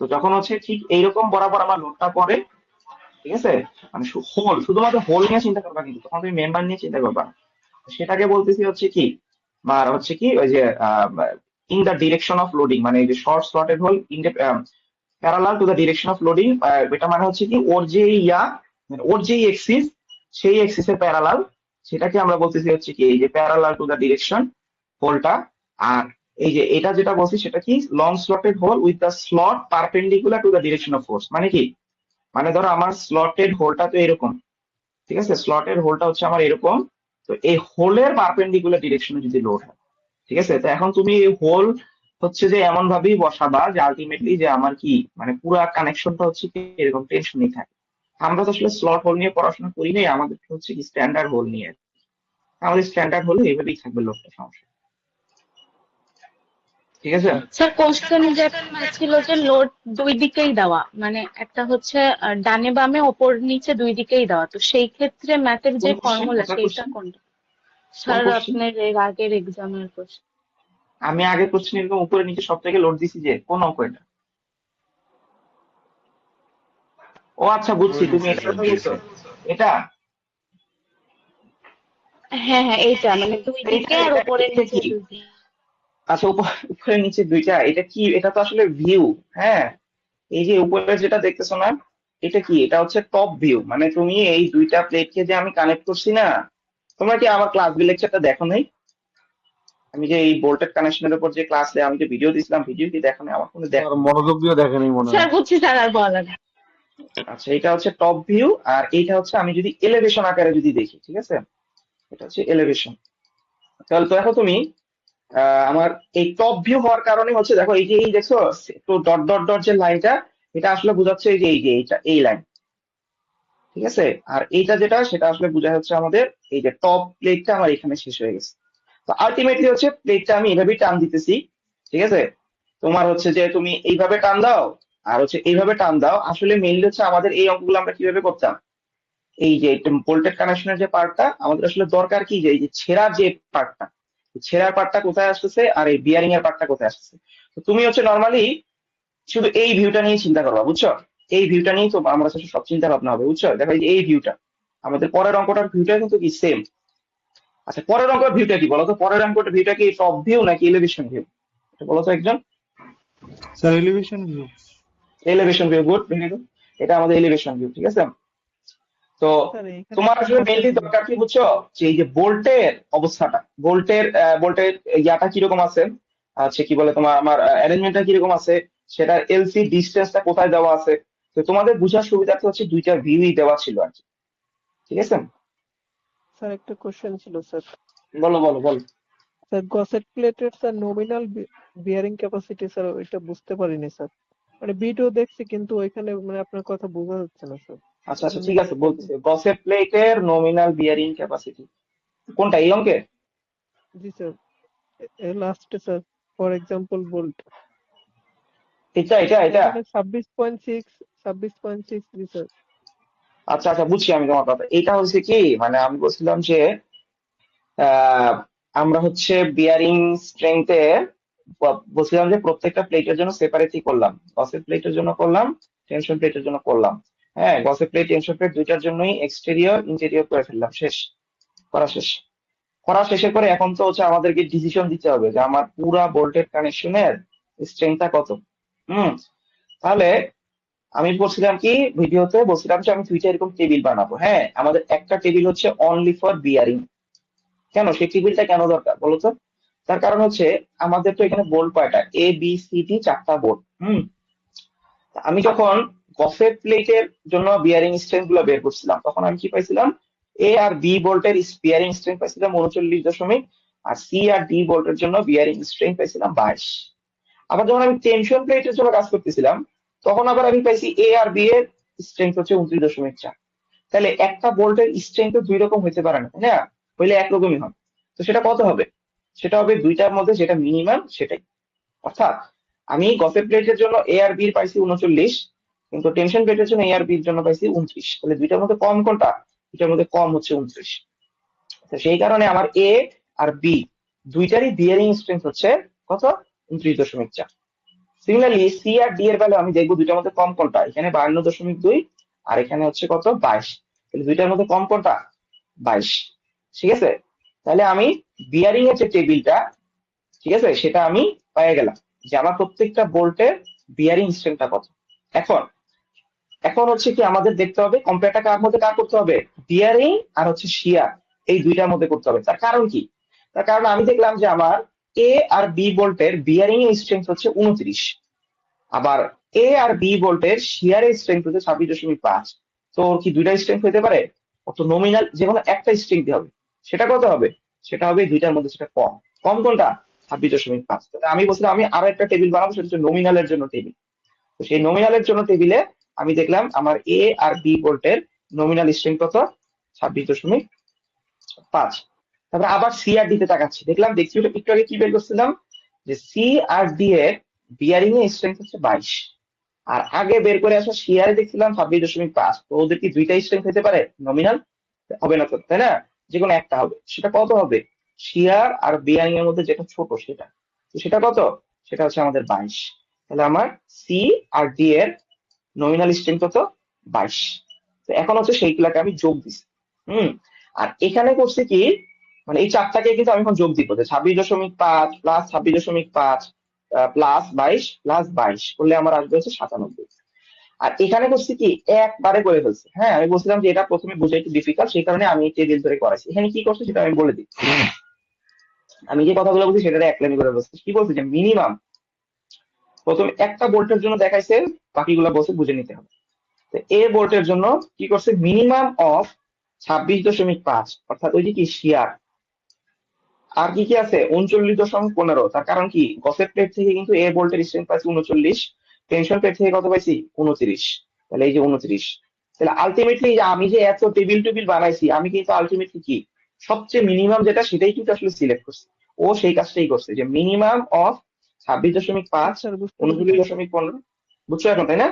তো যখন হচ্ছে ঠিক এইরকম বরাবর আমার লোডটা পড়ে, ঠিক আছে, মানে হোল, শুধুমাত্র হোল নিয়ে চিন্তা করবা, কিন্তু তখন তুমি মেম্বার নিয়ে চিন্তা করবা না। সেটাকে বলতেছি হচ্ছে কি, বা হচ্ছে কি ওই যে in the direction of loading, মানে এই যে short slotted hole in the parallel to the direction of loading. এটা মানে হচ্ছে কি ওর যে মানে ওর যে এক্সিস, সেই এক্সিসের প্যারালাল, সেটাকে আমরা বলতেছি হচ্ছে কি এই যে প্যারালাল টু দ্য ডিরেকশন হোলটা। আর এই যে এটা যেটা বলছি সেটা কি, long slotted hole with the slot perpendicular to the direction of force, মানে কি, মানে ধরো আমার স্লটেড হোলটা তো এরকম, ঠিক আছে, স্লটেড হোলটা হচ্ছে আমার এরকম, তো এই হোলের পারপেন্ডিকুলার ডিরেকশনে যদি লোড হয়, ঠিক আছে, তো এখন তুমি এই হোল হচ্ছে যে এমন ভাবেই বসাবা যে আলটিমেটলি যে আমার কি মানে পুরো কানেকশনটা হচ্ছে কি এরকম টেনশনই থাকে। আমরা তো আসলে স্লট হোল নিয়ে পড়াশোনা করি নাই, আমাদের হচ্ছে কি স্ট্যান্ডার্ড হোল নিয়ে, আমাদের স্ট্যান্ডার্ড হলে এইভাবেই থাকবে লোডটা, সমস্যা, ঠিক আছে। স্যার কোশ্চেন যেটা ছিল যে লোড দুই দিকেই দেওয়া, মানে একটা হচ্ছে ডানে বামে ওপর নিচে দুই দিকেই দেওয়া, তো সেই ক্ষেত্রে ম্যাথের যে কোন কোশ্চেন, ফর্মুলা কোথায় সেইটা কোশ্চেন, কোনটা? কোন স্যার কোশ্চেন? আপনার এর আগের এক্সামের কোশ্চেন। আমি আগে কোশ্চেন এরকম উপরে নিচে সব থেকে লোড দিছি, যে কোন অঙ্ক এটা? ও আচ্ছা বুঝছি, উপরে তুমি নিচে এটার স্যার কথা বলছো, দিয়েছে। এটা, হ্যাঁ হ্যাঁ, এইটা মানে দুই এইটা দিকে আর এটা ওপরে এটা নিচে কি, দুই দিকে। আচ্ছা উপরে নিচে দুইটা, এটা কি, এটা তো আসলে ভিউ, হ্যাঁ, এই যে উপরে যেটা দেখতেছো না, এটা কি, এটা হচ্ছে টপ ভিউ, মানে তুমি এই দুইটা প্লেটকে যে আমি কানেক্ট করছি না, তোমরা কি আমার ক্লাস লেকচারটা দেখো নাই? আমি যে এই ভোল্টেজ কানেকশনের উপর যে ক্লাসে আমি যে ভিডিও দিছিলাম, ভিডিও কি দেখো নাই? আমার কোনো স্যার দেখো। মনোযোগ দিয়ে দেখেনি মনে স্যার হয়। বুঝছি স্যার, আর বলেন। আচ্ছা এটা হচ্ছে টপ ভিউ, আর এইটা হচ্ছে আমি যদি এলিভেশন আকারে যদি দেখি, ঠিক আছে, এটা হচ্ছে এলিভেশন। তাহলে তো দেখো তুমি, আমার এই টপ ভিউ হওয়ার কারণে হচ্ছে, দেখো এই যে এই দেখছো একটু ডট ডট ডট যে লাইনটা, এটা আসলে বোঝাচ্ছে এই যে এইটা এই লাইন, ঠিক আছে, আর এইটা যেটা সেটা আসলে বোঝা হচ্ছে আমাদের এই যে টপ প্লেটটা আমার এখানে শেষ হয়ে গেছে। তো আলটিমেটলি হচ্ছে প্লেটটা আমি এভাবেই টান দিতেছি, ঠিক আছে, তোমার হচ্ছে যে তুমি এইভাবে টান দাও আর হচ্ছে এইভাবে টান দাও, আসলে মেইনলি হচ্ছে আমাদের এই অঙ্কগুলো আমরা কিভাবে করতাম, এই যে ভোল্টেজ কানেকশনের যে পার্টটা আমাদের আসলে দরকার কি, যে এই যে ছেঁড়ার যে পার্টটা, ছেঁড়ার পার্টটা কোথায় আসতেছে আর এই বিয়ারিং এর পার্টটা কোথায় আসতেছে। তো তুমি হচ্ছে নর্মালি শুধু এই ভিউটা নিয়ে চিন্তা করবা, বুঝছো, এই ভিউটা নিয়েই তো আমরা আসলে সব চিন্তা ভাবনা হবে, বুঝছো, দেখো এই যে এই ভিউটা, আমাদের পরের অঙ্কটার ভিউটা কিন্তু কি সেম। আচ্ছা পরের অঙ্কের ভিউটা কি বলতো, পরের অঙ্কটার ভিউটা কি টপ ভিউ নাকি এলিভেশন ভিউ, এটা বলো তো একজন। Sir elevation view. Elevation view, good, very good, এটা আমাদের এলিভেশন ভিউ, ঠিক আছে। তো স্যার এখানে তোমার একটা আসলে কোশ্চেন মেইনলি ছিল। দরকার কি বুঝছো, যে এই যে বোল্টের অবস্থাটা, বোল্টের ইয়াটা কিরকম আছে, আচ্ছা কি বলে তোমার আমার অ্যারেঞ্জমেন্টটা কিরকম আছে, সেটা এলসি ডিস্টেন্সটা কোথায় দেওয়া আছে, তো তোমাদের বোঝার সুবিধার্থে হচ্ছে দুইটা ভিউই দেওয়া ছিল আর কি, ঠিক আছে। স্যার একটা কোশ্চেন ছিল স্যার। বলো বলো বলো। স্যার গসেট প্লেটের sir nominal bearing capacity sir ওইটা বুঝতে পারিনি স্যার। মানে ভিডিও দেখছি কিন্তু ওইখানে মানে আপনার কথা বোঝা যাচ্ছে না স্যার। আচ্ছা এটা আচ্ছা ঠিক নিয়ে আছে, একটু বলতেছি গসেট প্লেটের নমিনাল বিয়ারিং ক্যাপাসিটি, কোনটা এই অঙ্কে? জি স্যার, লাস্টে স্যার ফর এক্সাম্পল বোল্ট এটা এটা স্যার এটা এখানে 26.6 জি স্যার। আচ্ছা আচ্ছা বুঝছি আমি তোমার কথা, এটা হচ্ছে কি মানে আমি বলছিলাম যে আহ, আমরা হচ্ছে বিয়ারিং স্ট্রেংথে বলছিলাম যে প্রত্যেকটা প্লেটের জন্য সেপারেটলি করলাম, গসেট প্লেটের জন্য করলাম, টেনশন প্লেটের জন্য করলাম, হ্যাঁ গসেট প্লেট টেনশন প্লেট দুইটার জন্যই এক্সটেরিয়র ইন্টেরিয়র করে ফেললাম, শেষ, করা শেষ। করা শেষের পরে এখন তো হচ্ছে আমাদেরকে ডিসিশন দিতে হবে যে আমার পুরা বোল্টেড কানেকশনের স্ট্রেংথটা কত। হুম, তাহলে আমি বলছিলাম কি ভিডিওতে বলছিলাম যে আমি দুইটা এরকম টেবিল বানাবো, হ্যাঁ আমাদের একটা টেবিল হচ্ছে অনলি ফর বিয়ারিং। কেন সেই টেবিলটা কেন দরকার বলো তো? তার কারণ হচ্ছে আমাদের তো এখানে বোল্ট কয়টা, এ বি সি ডি চারটা বোল্ট। তা আমি যখন গসেট প্লেটের জন্য বিয়ারিং স্ট্রেংথ গুলো বের করছিলাম তখন আমি কি পাইছিলাম, এ আর বি বোল্টের বিয়ারিং স্ট্রেংথ পাইছিলাম 39 দশমিক, আর সি আর ডি বোল্টের জন্য বিয়ারিং স্ট্রেংথ পাইছিলাম 22। আবার যখন আমি টেনশন প্লেটের জন্য কাজ করতেছিলাম তখন আবার আমি পাইছি এ আর বি এর স্ট্রেংথ হচ্ছে 29.4। তাহলে একটা বোল্টের স্ট্রেংথ তো দুই রকম হইতে পারে না, তাই না, হইলে একরকমই হবে। তো সেটা কত হবে, সেটা হবে দুইটার মধ্যে যেটা মিনিমাম সেটাই। অর্থাৎ আমি গসেট প্লেটের জন্য এ আর বি পাইছি 39, কিন্তু টেনশন প্লেটের জন্য এ আর বির জন্য পাইছি 29, তাহলে দুইটার মধ্যে কম কোনটা, দুইটার মধ্যে কম হচ্ছে 29। তো সেই কারণে আমার এ আর বি দুইটারই বিয়ারিং স্ট্রেংথ হচ্ছে কত, 29.4। সিমিলারলি সি আর ডি এর ভ্যালু আমি দেখবো দুইটার মধ্যে কম কোনটা, এখানে 52.2 আর এখানে হচ্ছে কত 22, তাহলে দুইটার মধ্যে কম কোনটা 22, ঠিক আছে। তাহলে আমি বিয়ারিং এর যে টেবিলটা, ঠিক আছে, সেটা আমি পেয়ে গেলাম যে আমার প্রত্যেকটা বোল্টের বিয়ারিং স্ট্রেংথটা কত। এখন এখন হচ্ছে কি আমাদের দেখতে হবে কম্পেয়ারটা কার মধ্যে কার করতে হবে, বিয়ারিং আর হচ্ছে শিয়ার, এই দুইটার মধ্যে করতে হবে। তার কারণ কি, তার কারণ আমি দেখলাম যে আমার এ আর বি বোল্টের বিয়ারিং এর স্ট্রেংথ হচ্ছে 29, আবার এ আর বি বোল্টের শিয়ারের স্ট্রেংথ হচ্ছে 26.5। তো ওর কি দুইটা স্ট্রেংথ হতে পারে? অত নমিনাল যে কোনো একটা স্ট্রেংথ হবে, সেটা কত হবে? সেটা হবে এই দুইটার মধ্যে সেটা কম। কম কোনটা? 26.5। তাহলে আমি বলছিলাম আমি আরো একটা টেবিল বানাবো, সেটা হচ্ছে নমিনালের জন্য টেবিল। তো সেই নমিনালের জন্য টেবিলে আমি দেখলাম আমার এ আর বি বোল্টের নমিনাল স্ট্রেংথ কত? 26.5। তারপরে আবার সি আর ডি তে তাকাচ্ছি, দেখছি ওটা একটু আগে কি বের করছিলাম, যে সি আর ডি এর বিয়ারিং এর স্ট্রেংথ হচ্ছে 22, আর আগে বের করে আসা শিয়ারে দেখছিলাম 26.5। তো ওদের কি দুইটাই স্ট্রেংথ হতে পারে? নমিনাল হবে না তো, তাই না? যে কোনো একটা হবে। সেটা কত হবে? শিয়ার আর বিয়ারিং এর মধ্যে যেটা ছোট সেটা। তো সেটা কত? সেটা হচ্ছে আমাদের 22। তাহলে আমার সি আর ডি এর নমিনাল স্ট্রেংথ কত? 22। তো এখন হচ্ছে সেইগুলাকে আমি যোগ দিছি। আর এখানে করছে কি, মানে এই চারটাকে কিন্তু আমি এখন যোগ দিব, যে 26.5 প্লাস 26.5 প্লাস 22 প্লাস 22 করলে আমার আসবে হচ্ছে 97। আর এখানে করছি কি, একবারে করে ফেলছে। হ্যাঁ, আমি বলছিলাম যে এটা প্রথমে বোঝা একটু ডিফিকাল্ট, সেই কারণে আমি টেবিল ধরে করাইছি। এখানে কি করছে সেটা আমি বলে দিই। আমি যে কথাগুলো বলছি সেটা এক লাইনে করে বলছি। কি বলছি, যে মিনিমাম প্রথমে একটা বোল্টের জন্য দেখাইছে, বাকিগুলো বলছে বুঝে নিতে হবে। তো এ বোল্টের জন্য কি করছে, মিনিমাম অফ 26.5, অর্থাৎ ওই যে কি শিয়ার। আর কি কি আছে? 39.15। তার কারণ কি, গসেট প্লেট থেকে কিন্তু এ বোল্টের স্ট্রেংথ পাইছি 39, টেনশন প্লেট থেকে কত পাইছি? 29। তাহলে এই যে 29। তাহলে আলটিমেটলি আমি যে এত টেবিল টেবিল বানাইছি, আমি কিন্তু আলটিমেটলি কি সবচেয়ে মিনিমাম যেটা সেটাই কিন্তু আসলে সিলেক্ট করছি। ও সেই কাজটাই করছে, যে মিনিমাম অফ 26.5, স্যার বুঝতে পেরেছি স্যার। 39.15। বুঝছো এখন, তাই না?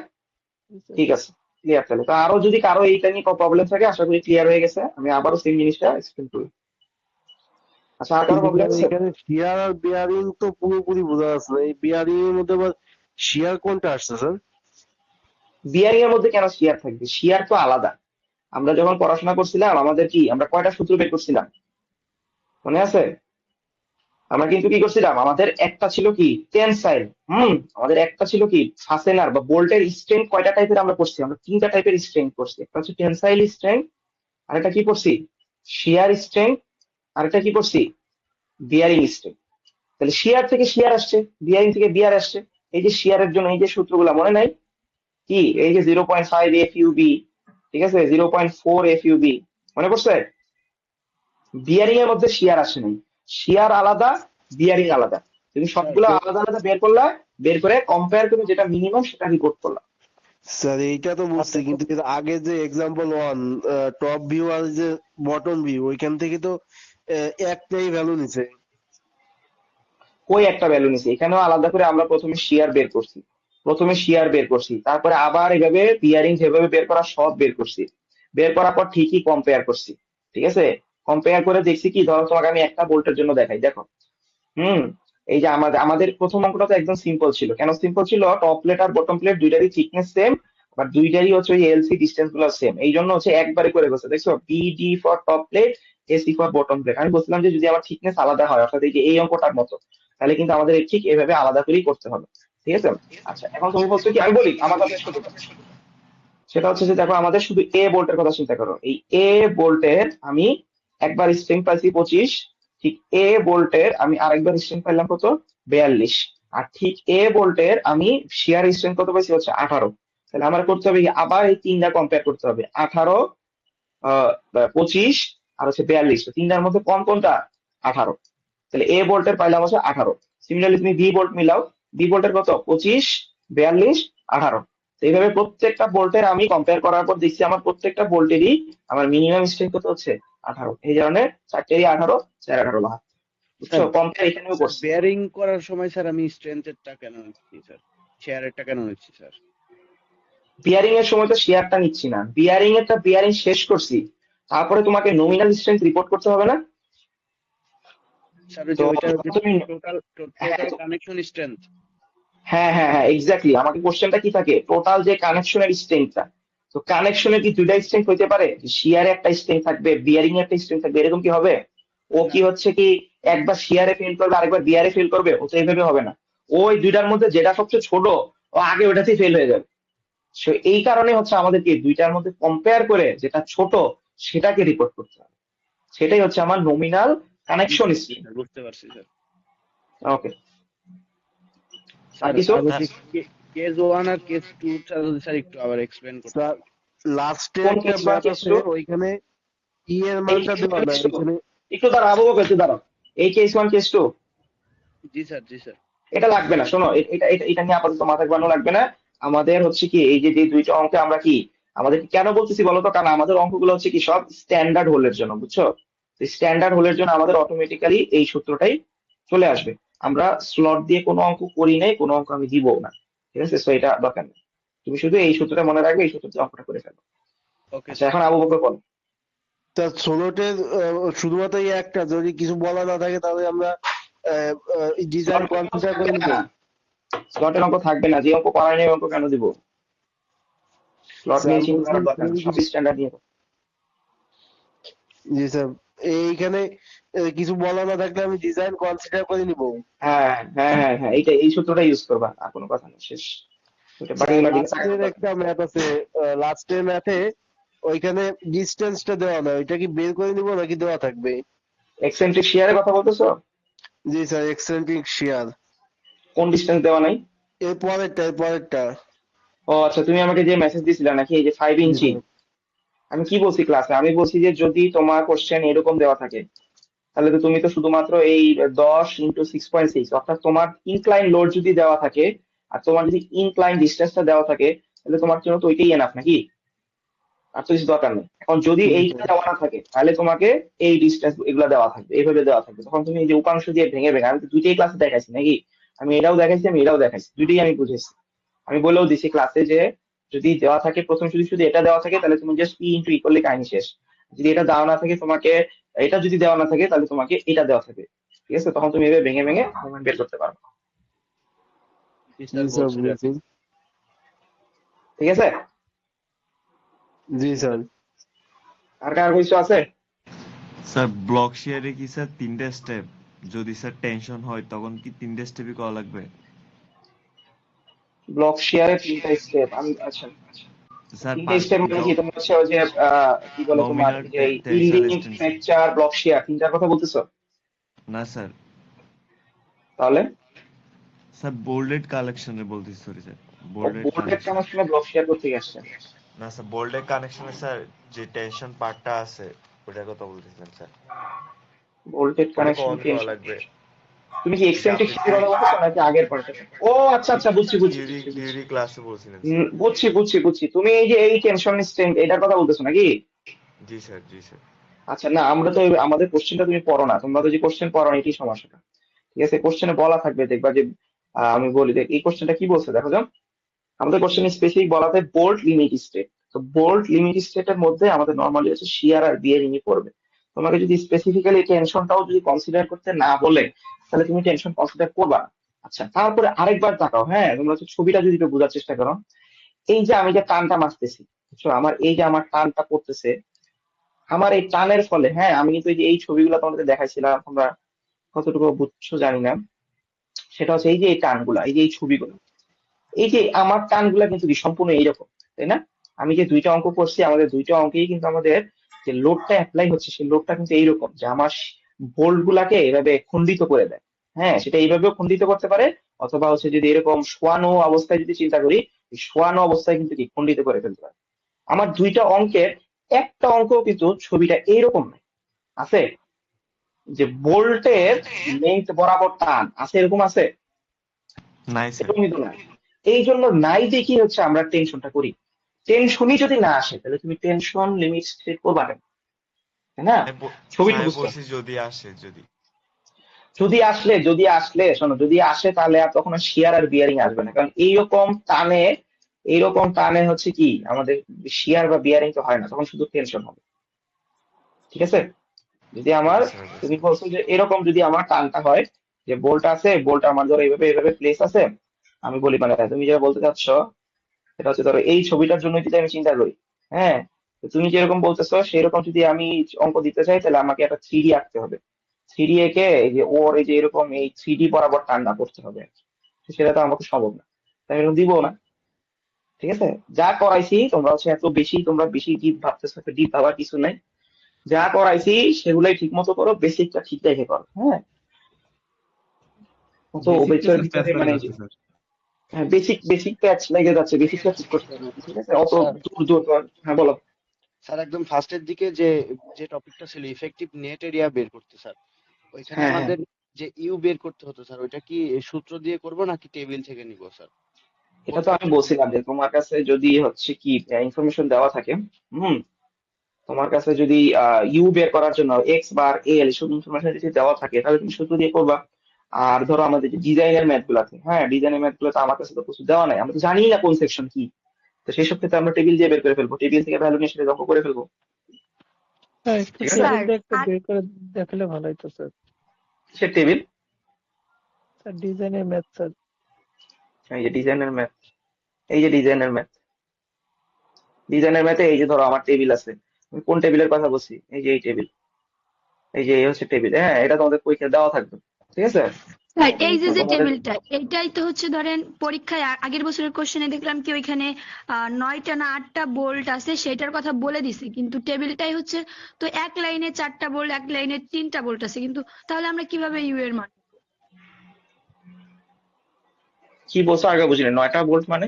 জি, স্যার। ঠিক আছে, ক্লিয়ার। তাহলে তো আরো যদি কারো এইটা নিয়ে প্রবলেম থাকে, আশা করি ক্লিয়ার হয়ে গেছে। আমি আবারও সেম জিনিসটা এক্সপ্লেন করি। আচ্ছা, আর কারো কিন্তু প্রবলেম স্যার আছে? এখানে শিয়ার আর বিয়ারিং তো পুরোপুরি বোঝা যাচ্ছে না, এই বিয়ারিং এর মধ্যে আবার শিয়ার কোনটা আসছে স্যার? বিয়ারিং এর মধ্যে কেন শিয়ার থাকবে? শিয়ার তো আলাদা। আমরা যখন পড়াশোনা করছিলাম, আমাদের কি আমরা কয়টা সূত্র বের করছিলাম মনে আছে? আমরা কিন্তু কি করছিলাম, আমাদের একটা ছিল কি টেনসাইল, আমাদের একটা ছিল কি ফাসেনার বা বোল্টের স্ট্রেংথ। কয়টা টাইপের আমরা করছি? আমরা তিনটা টাইপের স্ট্রেংথ করছি। একটা হচ্ছে টেনসাইল স্ট্রেংথ, আরেকটা কি করছি শিয়ার স্ট্রেংথ, আরেকটা কি করছি বিয়ারিং স্ট্রেংথ। তাহলে শিয়ার থেকে শিয়ার আসছে, বিয়ারিং থেকে বিয়ার আসছে। এই যে শিয়ারের জন্য এই যে সূত্রগুলা মনে নাই কি, এই যে 0.5 এফ ইউবি, ঠিক আছে, 0.4 এফ ইউবি, মনে পড়ছে? বিয়ারিং এর মধ্যে শিয়ার আসে নাই। শিয়ার আলাদা, বিয়ারিং আলাদা। তুমি স্যার সবগুলো আলাদা আলাদা বের করলা, বের করে কম্পেয়ার করে যেটা মিনিমাম সেটা রিপোর্ট করলা। স্যার এইটা তো বুঝছি, কিন্তু এর আগে যে এক্সাম্পল ওয়ান টপ ভিউ আর যে বটম ভিউ, ওইখান থেকে তো একটাই ভ্যালু নিছে। কই একটা ভ্যালু নিছে? এখানেও আলাদা করে আমরা প্রথমে শিয়ার বের করছি, তারপরে আবার এভাবে বিয়ারিং যেভাবে বের করা সব বের করছি। বের করার পর ঠিকই কম্পেয়ার করছি, ঠিক আছে। কম্পেয়ার করে দেখছি কি, ধরো তোমাকে আমি একটা বোল্টের জন্য দেখাই, দেখো। হুম এই যে আমাদের আমাদের প্রথম অঙ্কটা তো একদম সিম্পল ছিল। কেন সিম্পল ছিল? টপ প্লেট আর বটম প্লেট দুইটারই থিকনেস সেম, আবার দুইটারই হচ্ছে ওই এলসি ডিস্টেন্স গুলো সেম। এই জন্য হচ্ছে একবারে করে বসে, দেখছো, BD for top plate, AC for bottom plate. আমি বলছিলাম যে যদি আমার থিকনেস আলাদা হয়, অর্থাৎ এই যে এই অঙ্কটার মতো, তাহলে কিন্তু আমাদের ঠিক এভাবে আলাদা করেই করতে হবে, ঠিক আছে। আচ্ছা, এখন তুমি বলছো কি, আমি বলি আমার কথা শেষ করতে দাও। সেটা হচ্ছে যে দেখো, আমাদের শুধু এ বোল্টের কথা চিন্তা করো। এই এ বোল্টের আমি একবার স্ট্রেংথ পাইছি 25, ঠিক এ বোল্টের আমি আরেকবার স্ট্রেংথ পাইলাম কত? 42। আর ঠিক এ বোল্টের আমি শিয়ার স্ট্রেংথ কত পাইছি? হচ্ছে 18। তাহলে আমার করতে হবে কি, আবার এই তিনটা কম্পেয়ার করতে হবে, 18, 25 আর হচ্ছে 42। তো তিনটার মধ্যে কম কোনটা? 18। তাহলে এ বোল্টের পাইলাম হচ্ছে 18। সিমিলারলি তুমি বি বোল্ট মিলাও, বি বোল্টের কত? 25, 42, 18। তো এইভাবে প্রত্যেকটা বোল্টের আমি কম্পেয়ার করার পর দেখছি আমার প্রত্যেকটা বোল্টেরই আমার মিনিমাম স্ট্রেংথ কত হচ্ছে? 18। এই কারণে চারটেরই 18, 4 18 লাখ। বুঝছো? স্যার কম্পেয়ার এখানেও স্যার করছি। বেয়ারিং করার সময় স্যার আমি স্ট্রেংথেরটা কেন নিচ্ছি স্যার, শেয়ারেরটা কেন নিচ্ছি স্যার? বিয়ারিং এর সময় তো শেয়ারটা নিচ্ছি না, বিয়ারিং এরটা বিয়ারিং শেষ করছি, তারপরে তোমাকে নমিনাল স্ট্রেংথ রিপোর্ট করতে হবে না? স্যার ওই তো যে ওইটা হচ্ছে তুমি, টোটাল হ্যাঁ টোটাল কানেকশন স্ট্রেংথ। হ্যাঁ হ্যাঁ হ্যাঁ এক্স্যাক্টলি। আমাকে কোশ্চেনটা কি থাকে, টোটাল যে কানেকশনের স্ট্রেংথটা। তো কানেকশনের কি দুইটা স্ট্রেংথ হইতে পারে? শিয়ারে একটা স্ট্রেংথ থাকবে, বিয়ারিং এ একটা স্ট্রেংথ থাকবে, এরকম কি হবে? ও না কি হচ্ছে কি একবার শিয়ারে ফেল করবে আরেকবার বিয়ারে ফেল করবে? ও তো এইভাবে হবে না। ওই দুইটার মধ্যে যেটা সবচেয়ে ছোট, ও আগে ওটাতেই ফেল হয়ে যাবে। So, এই কারণে হচ্ছে আমাদেরকে দুইটার মধ্যে কম্পেয়ার করে যেটা ছোট সেটাকে রিপোর্ট করতে হবে। সেটাই হচ্ছে আমার নমিনাল কানেকশন বুঝতে পারছি স্ট্রেংথ। স্যার, বুঝতে পারছি স্যার। ওকে, আর স্যার কিছু? আর হচ্ছে কেস 1 আর কেস 2 টা যদি স্যার একটু আবার এক্সপ্লেন করতে। স্যার লাস্টে কোন একটা কেস ওয়ান ম্যাথ কেস আছে, টু? ওইখানে ই এর এই মানটা কেস দেওয়া ওয়ান নাই কেস টু, ওইখানে। একটু দাঁড়াও আবু বকর, একটু দাঁড়াও। এই কেস ওয়ান কেস টু জি স্যার, জি স্যার। এটা লাগবে না, শোনো, এটা এটা এটা নিয়ে আপাতত মাথা ঘামানো লাগবে না। আমাদের হচ্ছে কি, এই যে যে দুইটা অঙ্কে আমরা কি, আমাদের কেন বলতেছি বলো তো, কারণ আমাদের অঙ্কগুলো হচ্ছে কি সব স্ট্যান্ডার্ড হোলের জন্য, বুঝছো? স্ট্যান্ডার্ড হোলের জন্য আমাদের অটোমেটিক্যালি এই সূত্রটাই চলে আসবে। আমরা স্লট দিয়ে কোনো অঙ্ক করি নাই, কোনো অঙ্ক আমি দিব না, ঠিক আছে? তো এটা দরকার নেই, তুমি শুধু এই সূত্রটা মনে রাখবে, এই সূত্রতে অঙ্কটা করে ফেলো। ওকে আচ্ছা, স্যার। এখন আবু বকর বলো। তার ষোলোটের শুধুমাত্র এই একটা, যদি কিছু বলা না থাকে তাহলে আমরা ডিজাইন স্লটের অঙ্ক কনসিডার করে থাকবে নিব। না, স্লটের অঙ্ক থাকবে না, যে অঙ্ক করার নেই অঙ্ক কেন দিব? স্লট স্যার নিয়ে আমি চিন্তা বলছি করার দরকার নেই, যদি সব কিছু, স্ট্যান্ডার্ড নিয়ে করো। জি স্যার, এইখানে কিছু বলা না থাকলে আমি ডিজাইন কনসিডার করে নিব। হ্যাঁ হ্যাঁ হ্যাঁ হ্যাঁ, এইটা এই সূত্রটা ইউজ করবা, আর কোনো কথা নেই, শেষ। ওইটা স্যার পার্টিকুলার দিকে তাকানোর লাস্টের দরকার একটা নেই। ম্যাথ আছে, লাস্টের ম্যাথে ওইখানে ডিস্টেন্সটা দেওয়া না, ওইটা কি বের করে নিব নাকি দেওয়া থাকবে? এক্সেন্ট্রিক শিয়ারের কথা বলতেছো? জি স্যার, এক্সেন্ট্রিক শিয়ার। কোন ডিসটেন্স দেওয়া নাই? এর পরেরটা। ও আচ্ছা, তুমি আমাকে যে মেসেজ দিছিলা নাকি, এই যে 5 ইঞ্চি, জি আমি কি বলছি ক্লাসে? আমি বলছি যে যদি তোমার কোশ্চেন এরকম দেওয়া থাকে, তাহলে তো তুমি তো শুধুমাত্র এই 10 × 6.6, অর্থাৎ তোমার ইনক্লাইন লোড যদি দেওয়া থাকে, আর তোমার যদি ইনক্লাইন ডিস্টেন্সটা দেওয়া থাকে, তাহলে তোমার জন্য তো ওইটাই এনাফ নাকি? আর তো কিছু দরকার নেই। এখন যদি এইটা স্যার। দেওয়া না থাকে, তাহলে তোমাকে এই ডিস্টেন্স এগুলো দেওয়া থাকবে, এইভাবে দেওয়া থাকবে, তখন তুমি এই যে উপাংশ দিয়ে ভেঙে ভেঙে, আমি তো দুইটাই ক্লাসে দেখাইছি নাকি, আমি এটাও দেখাইছি, আমি এটাও দেখাইছি, দুইটাই আমি বুঝেছি। আমি বলেও দিছি ক্লাসে যে যদি দেওয়া থাকে, প্রথম শুধু শুধু এটা দেওয়া থাকে, তাহলে তুমি জাস্ট পি ইন্টু ই করলে কাহিনী শেষ। যদি এটা দেওয়া না থাকে তোমাকে, এটা যদি দেওয়া না থাকে, তাহলে তোমাকে এটা দেওয়া থাকে, ঠিক আছে? তখন তুমি এভাবে ভেঙে ভেঙে মোমেন্ট বের করতে পারো, জি জি স্যার, স্যার বলছিলেন। বুঝেছি। ঠিক আছে? জি স্যার। আর কার কিছু আছে? স্যার ব্লক শেয়ারে কি স্যার 3টা স্টেপ? যদি স্যার টেনশন হয় তখন কি 3টা স্টেপই করা লাগবে? ব্লক শেয়ারে 3টা স্টেপ, আমি আচ্ছা, স্যার 3টা স্টেপ মানে কি? তোমার হচ্ছে ওই যে কি বলে তোমার, নমিনাল, এই যে tension, yielding, extension. Fracture, block share, 3টার কথা বলতেছো? না স্যার, তাহলে স্যার বোল্ডেড কালেকশনে বলতেছি, sorry sir, bolded bolted connection. কানেকশনে ব্লক শেয়ার করতে আসছে? না স্যার, বোল্ডেড কানেকশনে স্যার যে টেনশন পার্টটা আছে ওটার কথা বলতেছিলাম স্যার। বোল্টেড ওটা কানেকশন কখন করা টেনশন, লাগবে? তুমি কি যে এক্সেন্ট্রিক আপনি শিয়ারের কথা বলতেছো নাকি আগের পার্টের কথা? ও আচ্ছা আচ্ছা, বুঝছি বুঝছি থিওরি বুঝছি বুঝছি। থিওরি ক্লাসে বলছিলেন স্যার। বুঝছি বুঝছি বুঝছি, তুমি এই যে এই টেনশন স্ট্রেংথ এটার কথা বলতেছো নাকি? জি স্যার, জি স্যার। আচ্ছা, না আমরা তো আমাদের কোশ্চেনটা তুমি পড়ো না, তোমরা তো যে কোশ্চেন পড়ো না, এটাই সমস্যাটা। ঠিক আছে, কোশ্চেনে বলা থাকবে, দেখবা যে আমি বলি দেখ এই কোশ্চেনটা কি বলছে, দেখো যাও। আমাদের কোশ্চেনে স্পেসিফিক বলা থাকে বোল্ট লিমিট স্টেট। তো বোল্ট লিমিট স্টেটের মধ্যে আমাদের নর্মালি হচ্ছে শিয়ার আর বিয়ারিং পড়বে। তোমাকে যদি স্পেসিফিক্যালি টেনশনটাও যদি কনসিডার করতে না বলে, তাহলে তুমি টেনশন কনসিডার করবা না। আচ্ছা, তারপরে আরেকবার তাকাও, হ্যাঁ, তোমরা হচ্ছে ছবিটা যদি একটু বোঝার চেষ্টা করো। এই যে আমি যে টানটা মারতেছি, বুঝছো, আমার এই যে আমার টানটা পড়তেছে, আমার এই টানের ফলে, হ্যাঁ, আমি কিন্তু এই যে এই ছবিগুলো তোমাদের দেখাইছিলাম, তোমরা কতটুকু বুঝছো জানি না, সেটা হচ্ছে এই যে এই টানগুলা, এই যে এই ছবিগুলো, এই যে আমার টানগুলা কিন্তু কি সম্পূর্ণ এইরকম, তাই না? আমি যে দুইটা অঙ্ক করছি, আমাদের দুইটা অঙ্কেই কিন্তু আমাদের যে লোডটা অ্যাপ্লাই হচ্ছে, সেই লোডটা কিন্তু এইরকম, যে আমার বোল্ট গুলাকে এভাবে খণ্ডিত করে দেয়। হ্যাঁ, সেটা এইভাবেও খণ্ডিত করতে পারে, অথবা হচ্ছে যদি এরকম শোয়ানো অবস্থায় যদি চিন্তা করি, এই শোয়ানো অবস্থায় কিন্তু কি খণ্ডিত করে ফেলতে পারে। আমার দুইটা অঙ্কের একটা অঙ্ক কিন্তু ছবিটা এইরকম নাই, আছে যে বোল্টের লেন্থ বরাবর টান আছে, এরকম আছে? নাই স্যার। এরকম কিন্তু নাই। এই জন্য নাই দেখি হচ্ছে আমরা টেনশনটা করি। টেনশনই যদি না আসে, তাহলে তুমি টেনশন লিমিট স্টেট করবা কেন, তাই না? ছবিটা আমি বুঝতে হবে। বলছি যদি আসে, যদি যদি আসলে শোনো, যদি আসে তাহলে আর তখন শিয়ার আর বিয়ারিং আসবে না, কারণ এইরকম টানে হচ্ছে কি আমাদের শিয়ার বা বিয়ারিং তো হয় না, তখন শুধু টেনশন হবে। ঠিক আছে? যদি আমার, বুঝতে তুমি পারছি। বলছো যে এরকম যদি আমার টানটা হয়, যে বোল্ট আছে, বোল্ট আমার ধরো এইভাবে এইভাবে প্লেস আছে, আমি বলি মানে তুমি যেটা বলতে চাচ্ছ, সেটা হচ্ছে ধরো এই ছবিটার জন্য যদি আমি চিন্তা করি, হ্যাঁ, তো তুমি যেরকম বলতেছো সেরকম যদি আমি অঙ্ক দিতে চাই, তাহলে আমাকে একটা 3D আঁকতে হবে। 3D এঁকে এই যে ওর এই যে এরকম এই 3D বরাবর টান্না করতে হবে, তো সেটা তো আমাকে সম্ভব না, তাই আমি এরকম দিব না। ঠিক আছে, যা করাইছি তোমরা হচ্ছে এত বেশি, তোমরা বেশি ডিপ ভাবতেছো, ডিপ ভাবার কিছু নাই। যা করাইছি সেগুলাই ঠিক মতো করো, বেসিকটা ঠিক রেখে করো, হ্যাঁ। তো বেসিক তো ওবেচার স্যার প্যাচ ভিতরে লাগে মানে যাচ্ছে স্যার। বেসিক বেসিক প্যাচ লেগে যাচ্ছে, বেসিক প্যাচ করতে হবে, ঠিক আছে? অত স্যার দূর দূর তো হ্যাঁ বলো। স্যার একদম ফার্স্টের দিকে যে যে টপিকটা ছিল ইফেক্টিভ নেট এরিয়া বের করতে স্যার, ওইখানে হ্যাঁ হ্যাঁ, আমাদের যে ইউ বের করতে হতো স্যার, ওইটা কি সূত্র দিয়ে করব নাকি টেবিল থেকে নিব স্যার? এটা তো কোনটা আমি বলছিলাম যে তোমার কাছে যদি হচ্ছে কি ইনফরমেশন দেওয়া থাকে, হুম, তোমার কাছে যদি ইউ বের করার জন্য এক্স বার এল শুধু ইনফরমেশন যদি দেওয়া থাকে তাহলে তুমি সূত্র দিয়ে করবা। আর ধরো আমাদের যে ডিজাইনের ম্যাথ গুলো আছে, হ্যাঁ ডিজাইনের ম্যাথ গুলো তো আমার কাছে তো কিছু দেওয়া নাই, আমরা তো জানি না কোন সেকশন কি। তো সেই সব ক্ষেত্রে আমরা টেবিল দিয়ে বের করে ফেলবো, টেবিল থেকে ভ্যালু নিয়ে সেটা অঙ্ক করে ফেলবো। হ্যাঁ, একটু ঠিক আছে, টেবিল স্যার দিয়ে একটু আর বের করে দেখালে ভালো হতো স্যার। সে টেবিল, স্যার ডিজাইনের ম্যাথ স্যার। এই যে ডিজাইনের ম্যাথ, এই যে ডিজাইনের ম্যাথ, ডিজাইনের ম্যাথে এই যে ধরো আমার টেবিল আছে, আমি কোন টেবিলের কথা বলছি, এই যে এই টেবিল, এই যে এই হচ্ছে টেবিল, হ্যাঁ এটা তোমাদের পরীক্ষায় দেওয়া থাকবে, ঠিক আছে? স্যার এই যে তো যে তোমাদের টেবিলটা, এইটাই তো হচ্ছে ধরেন পরীক্ষায় আগের বছরের কোশ্চেনে দেখলাম কি ওইখানে 9টা না 8টা বোল্ট আছে সেটার কথা বলে দিছে, কিন্তু টেবিলটাই হচ্ছে তো এক লাইনে 4টা বোল্ট, এক লাইনে 3টা বোল্ট আছে, কিন্তু তাহলে আমরা কিভাবে ইউ এর মান? কি বলছো আগে বুঝিনি, 9টা ভোল্ট মানে?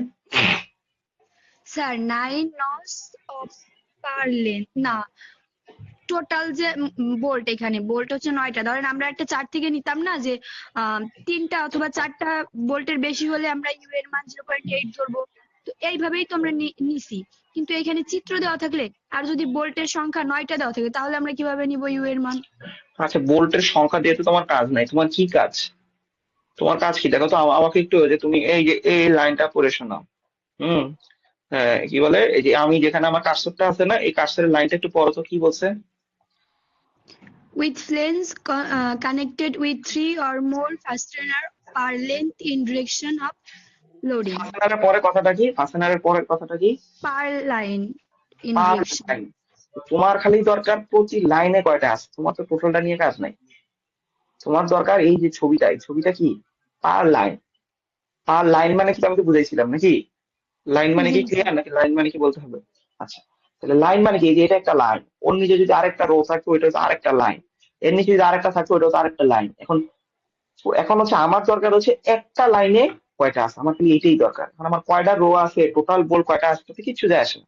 স্যার 9 নস অফ পার লেন্থ না, টোটাল যে বোল্ট, এখানে বোল্ট হচ্ছে 9টা, ধরেন আমরা একটা চার্ট থেকে নিতাম না যে 3টা অথবা 4টা বোল্টের বেশি হলে আমরা ইউ এর মান 0.8 ধরবো, তো এইভাবেই তো আমরা নিছি, কিন্তু এখানে চিত্র দেওয়া থাকলে আর যদি বোল্টের সংখ্যা 9টা দেওয়া থাকে তাহলে আমরা কিভাবে নিব ইউ এর মান? আচ্ছা, ভোল্টের সংখ্যা দিয়ে তো তোমার কাজ নাই, তোমার কি কাজ? তোমার কাজ কি দেখো তো, আমাকে একটু যে তুমি এই যে এই লাইনটা পড়ে শোনাও। হুম, হ্যাঁ কি বলে, এই যে আমি যেখানে আমার কার্সরটা আছে না, এই কার্সরের লাইনটা একটু পড়ো তো কি বলছে। With flames connected with 3 or more fastener per length in direction of loading, ফাস্টেনারের পরে কথাটা কি, ফাস্টেনারের পরের কথাটা কি? per line in per direction. Line. তোমার খালি দরকার প্রতি লাইনে কয়টা আছে, তোমার তো টোটালটা নিয়ে কাজ নাই। তোমার দরকার এই যে ছবিটা, এই ছবিটা কি, পার লাইন। পার লাইন মানে কি আমি তো বুঝাইছিলাম নাকি? লাইন মানে জি কি, স্যার। ক্লিয়ার নাকি লাইন মানে কি বলতে হবে? আচ্ছা, তাহলে লাইন মানে কি, এই যে এটা একটা লাইন, ওর নিচে যদি আরেকটা রো থাকতো ওইটা হচ্ছে আরেকটা লাইন, এর নিচে যদি আরেকটা থাকতো ওইটা হচ্ছে আরেকটা লাইন। এখন এখন হচ্ছে আমার দরকার হচ্ছে একটা লাইনে কয়টা আছে, আমার খালি এটাই দরকার, কারণ আমার কয়টা রো আছে, টোটাল বল কয়টা আছে তাতে কিচ্ছু যায় আসে না।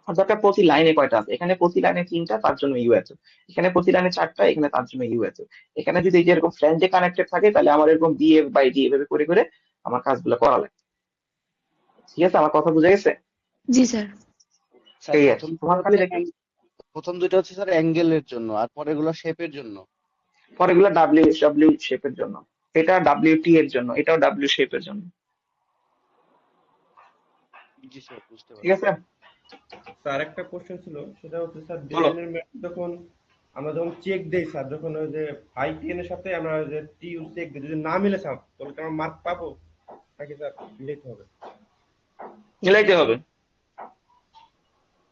আমার দরকার প্রতি লাইনে কয়টা আছে, এখানে প্রতি লাইনে 3টা তার জন্য ইউ এত, এখানে প্রতি লাইনে 4টা এখানে তার জন্য ইউ এত। এখানে যদি এই যে এরকম ফ্ল্যাঞ্জে কানেক্টেড থাকে তাহলে আমার এরকম বিএফ বাই ডি এভাবে করে করে আমার কাজগুলো করা লাগে। ঠিক আছে, আমার কথা বুঝে গেছে? জি স্যার। স্যার এই আর প্রথম কি, দুটো তোমার খালি হচ্ছে দেখে প্রথম দুটো হচ্ছে স্যার অ্যাঙ্গেলের জন্য, আর পরেরগুলো শেপের জন্য। পরে এগুলো ডাব্লিউ ডাব্লিউ শেপের জন্য, এটা ডাব্লিউ টি এর জন্য, এটাও ডাব্লিউ শেপের জন্য। জি স্যার, বুঝতে ঠিক পারছি। আছে, স্যার একটা কোশ্চেন ছিল, সেটা হচ্ছে স্যার বলো। ডিজাইনের ম্যাথ যখন আমরা যখন চেক দেই স্যার, যখন ওই যে আই টেন এর সাথে আমরা যে টি ইউ চেক দিই, যদি না মিলে স্যার তাহলে কি আমরা মার্ক পাবো নাকি স্যার মিলাইতে হবে? মিলাইতে হবে,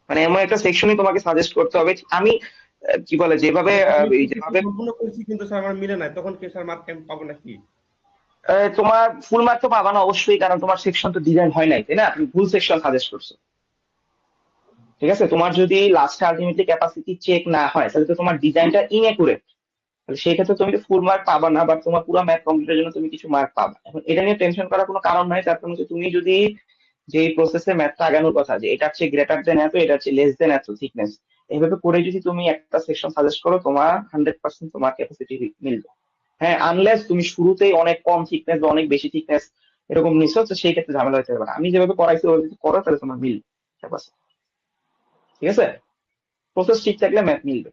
মানে এমন একটা সেকশনই তোমাকে সাজেস্ট করতে হবে। আমি কি বলে যেভাবে মানে স্যার আমি এই প্রসেসটা যেভাবে সম্পূর্ণ করেছি কিন্তু স্যার আমার মিলে নাই, তখন কি স্যার মার্ক আমি পাবো নাকি? তোমার ফুল মার্ক তো পাবা না অবশ্যই, কারণ তোমার সেকশন তো ডিজাইন হয় নাই, তাই না? তুমি ভুল সেকশন সাজেস্ট করছো। ঠিক আছে, তোমার যদি লাস্টে আলটিমেটলি ক্যাপাসিটি চেক না হয় তাহলে তো তোমার ডিজাইনটা ইনএকুরেট, তাহলে সেই ক্ষেত্রে তুমি ফুল মার্ক পাবা না, বাট তোমার পুরো ম্যাথ কমপ্লিটের জন্য তুমি কিছু মার্ক পাবা। এখন এটা নিয়ে টেনশন করার কোনো কারণ নাই, তার কারণ হচ্ছে তুমি যদি যে প্রসেসে ম্যাথটা আগানোর কথা, যে এটা হচ্ছে গ্রেটার দেন এত, এটা হচ্ছে লেস দেন এত থিকনেস, এইভাবে করে যদি তুমি একটা সেকশন সাজেস্ট করো তোমার 100% তোমার ক্যাপাসিটি মিলবে। হ্যাঁ, আনলেস তুমি শুরুতেই অনেক কম থিকনেস বা অনেক বেশি থিকনেস এরকম নিছো, তো সেই ক্ষেত্রে ঝামেলা হতে পারে। আমি যেভাবে করাইছি ওভাবে যদি করো তাহলে তোমার মিলবে capacity। ঠিক আছে, প্রসেস ঠিক থাকলে ম্যাথ মিলবে।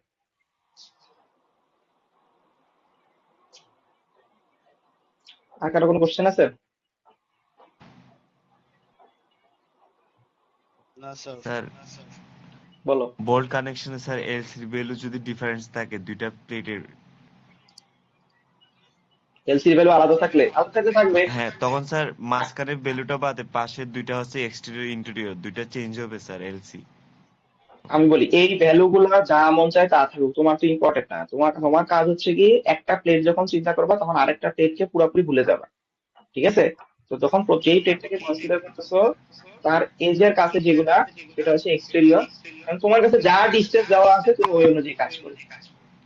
আর কারো কোনো কোশ্চেন আছে? না স্যার। স্যার বলো। বোল্ট কানেকশনে স্যার এলসির ভ্যালু যদি ডিফারেন্স থাকে দুইটা প্লেটের, এলসির ভ্যালু আলাদা থাকলে আলাদা থাকলে থাকবে। হ্যাঁ তখন স্যার মাঝখানের ভ্যালুটা বাদে পাশের দুইটা হচ্ছে এক্সটেরিয়র ইন্টেরিয়র দুইটা চেঞ্জ হবে স্যার এলসি। আমি বলি এই ভ্যালু গুলা যা মন চায় তা থাকুক, তোমার তো ইম্পর্টেন্ট না। তোমার তোমার কাজ হচ্ছে কি, একটা প্লেট যখন চিন্তা করবা তখন আরেকটা প্লেটকে পুরোপুরি ভুলে যাবে। ঠিক আছে, তো তখন যেই প্লেটটাকে কনসিডার করতেছো তার এজের কাছে যেগুলা, সেটা হচ্ছে এক্সটেরিয়র। কারণ তোমার কাছে যা ডিস্টেন্স দেওয়া আছে তুমি ওই অনুযায়ী কাজ করবে।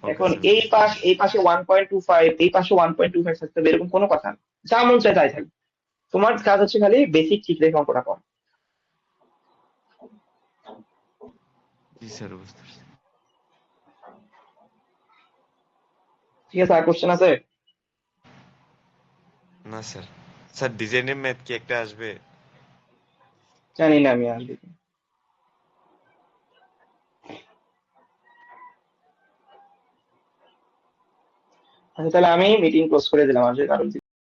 ওকে এখন স্যার। এই পাশে 1.25, এই পাশে 1.25 থাকতে হবে এরকম কোনো কথা না, যা মন চায় তাই থাকবে। তোমার কাজ হচ্ছে খালি বেসিক ঠিক রেখে অঙ্কটা কর। জি স্যার, বুঝতে পারছি। ঠিক আছে, আর কোশ্চেন আছে? না স্যার। স্যার ডিজাইনের ম্যাথ কি একটা আসবে? জানি না আমি আসবে কি। আচ্ছা তাহলে আমি মিটিং ক্লোজ করে দিলাম, আসবে কারণ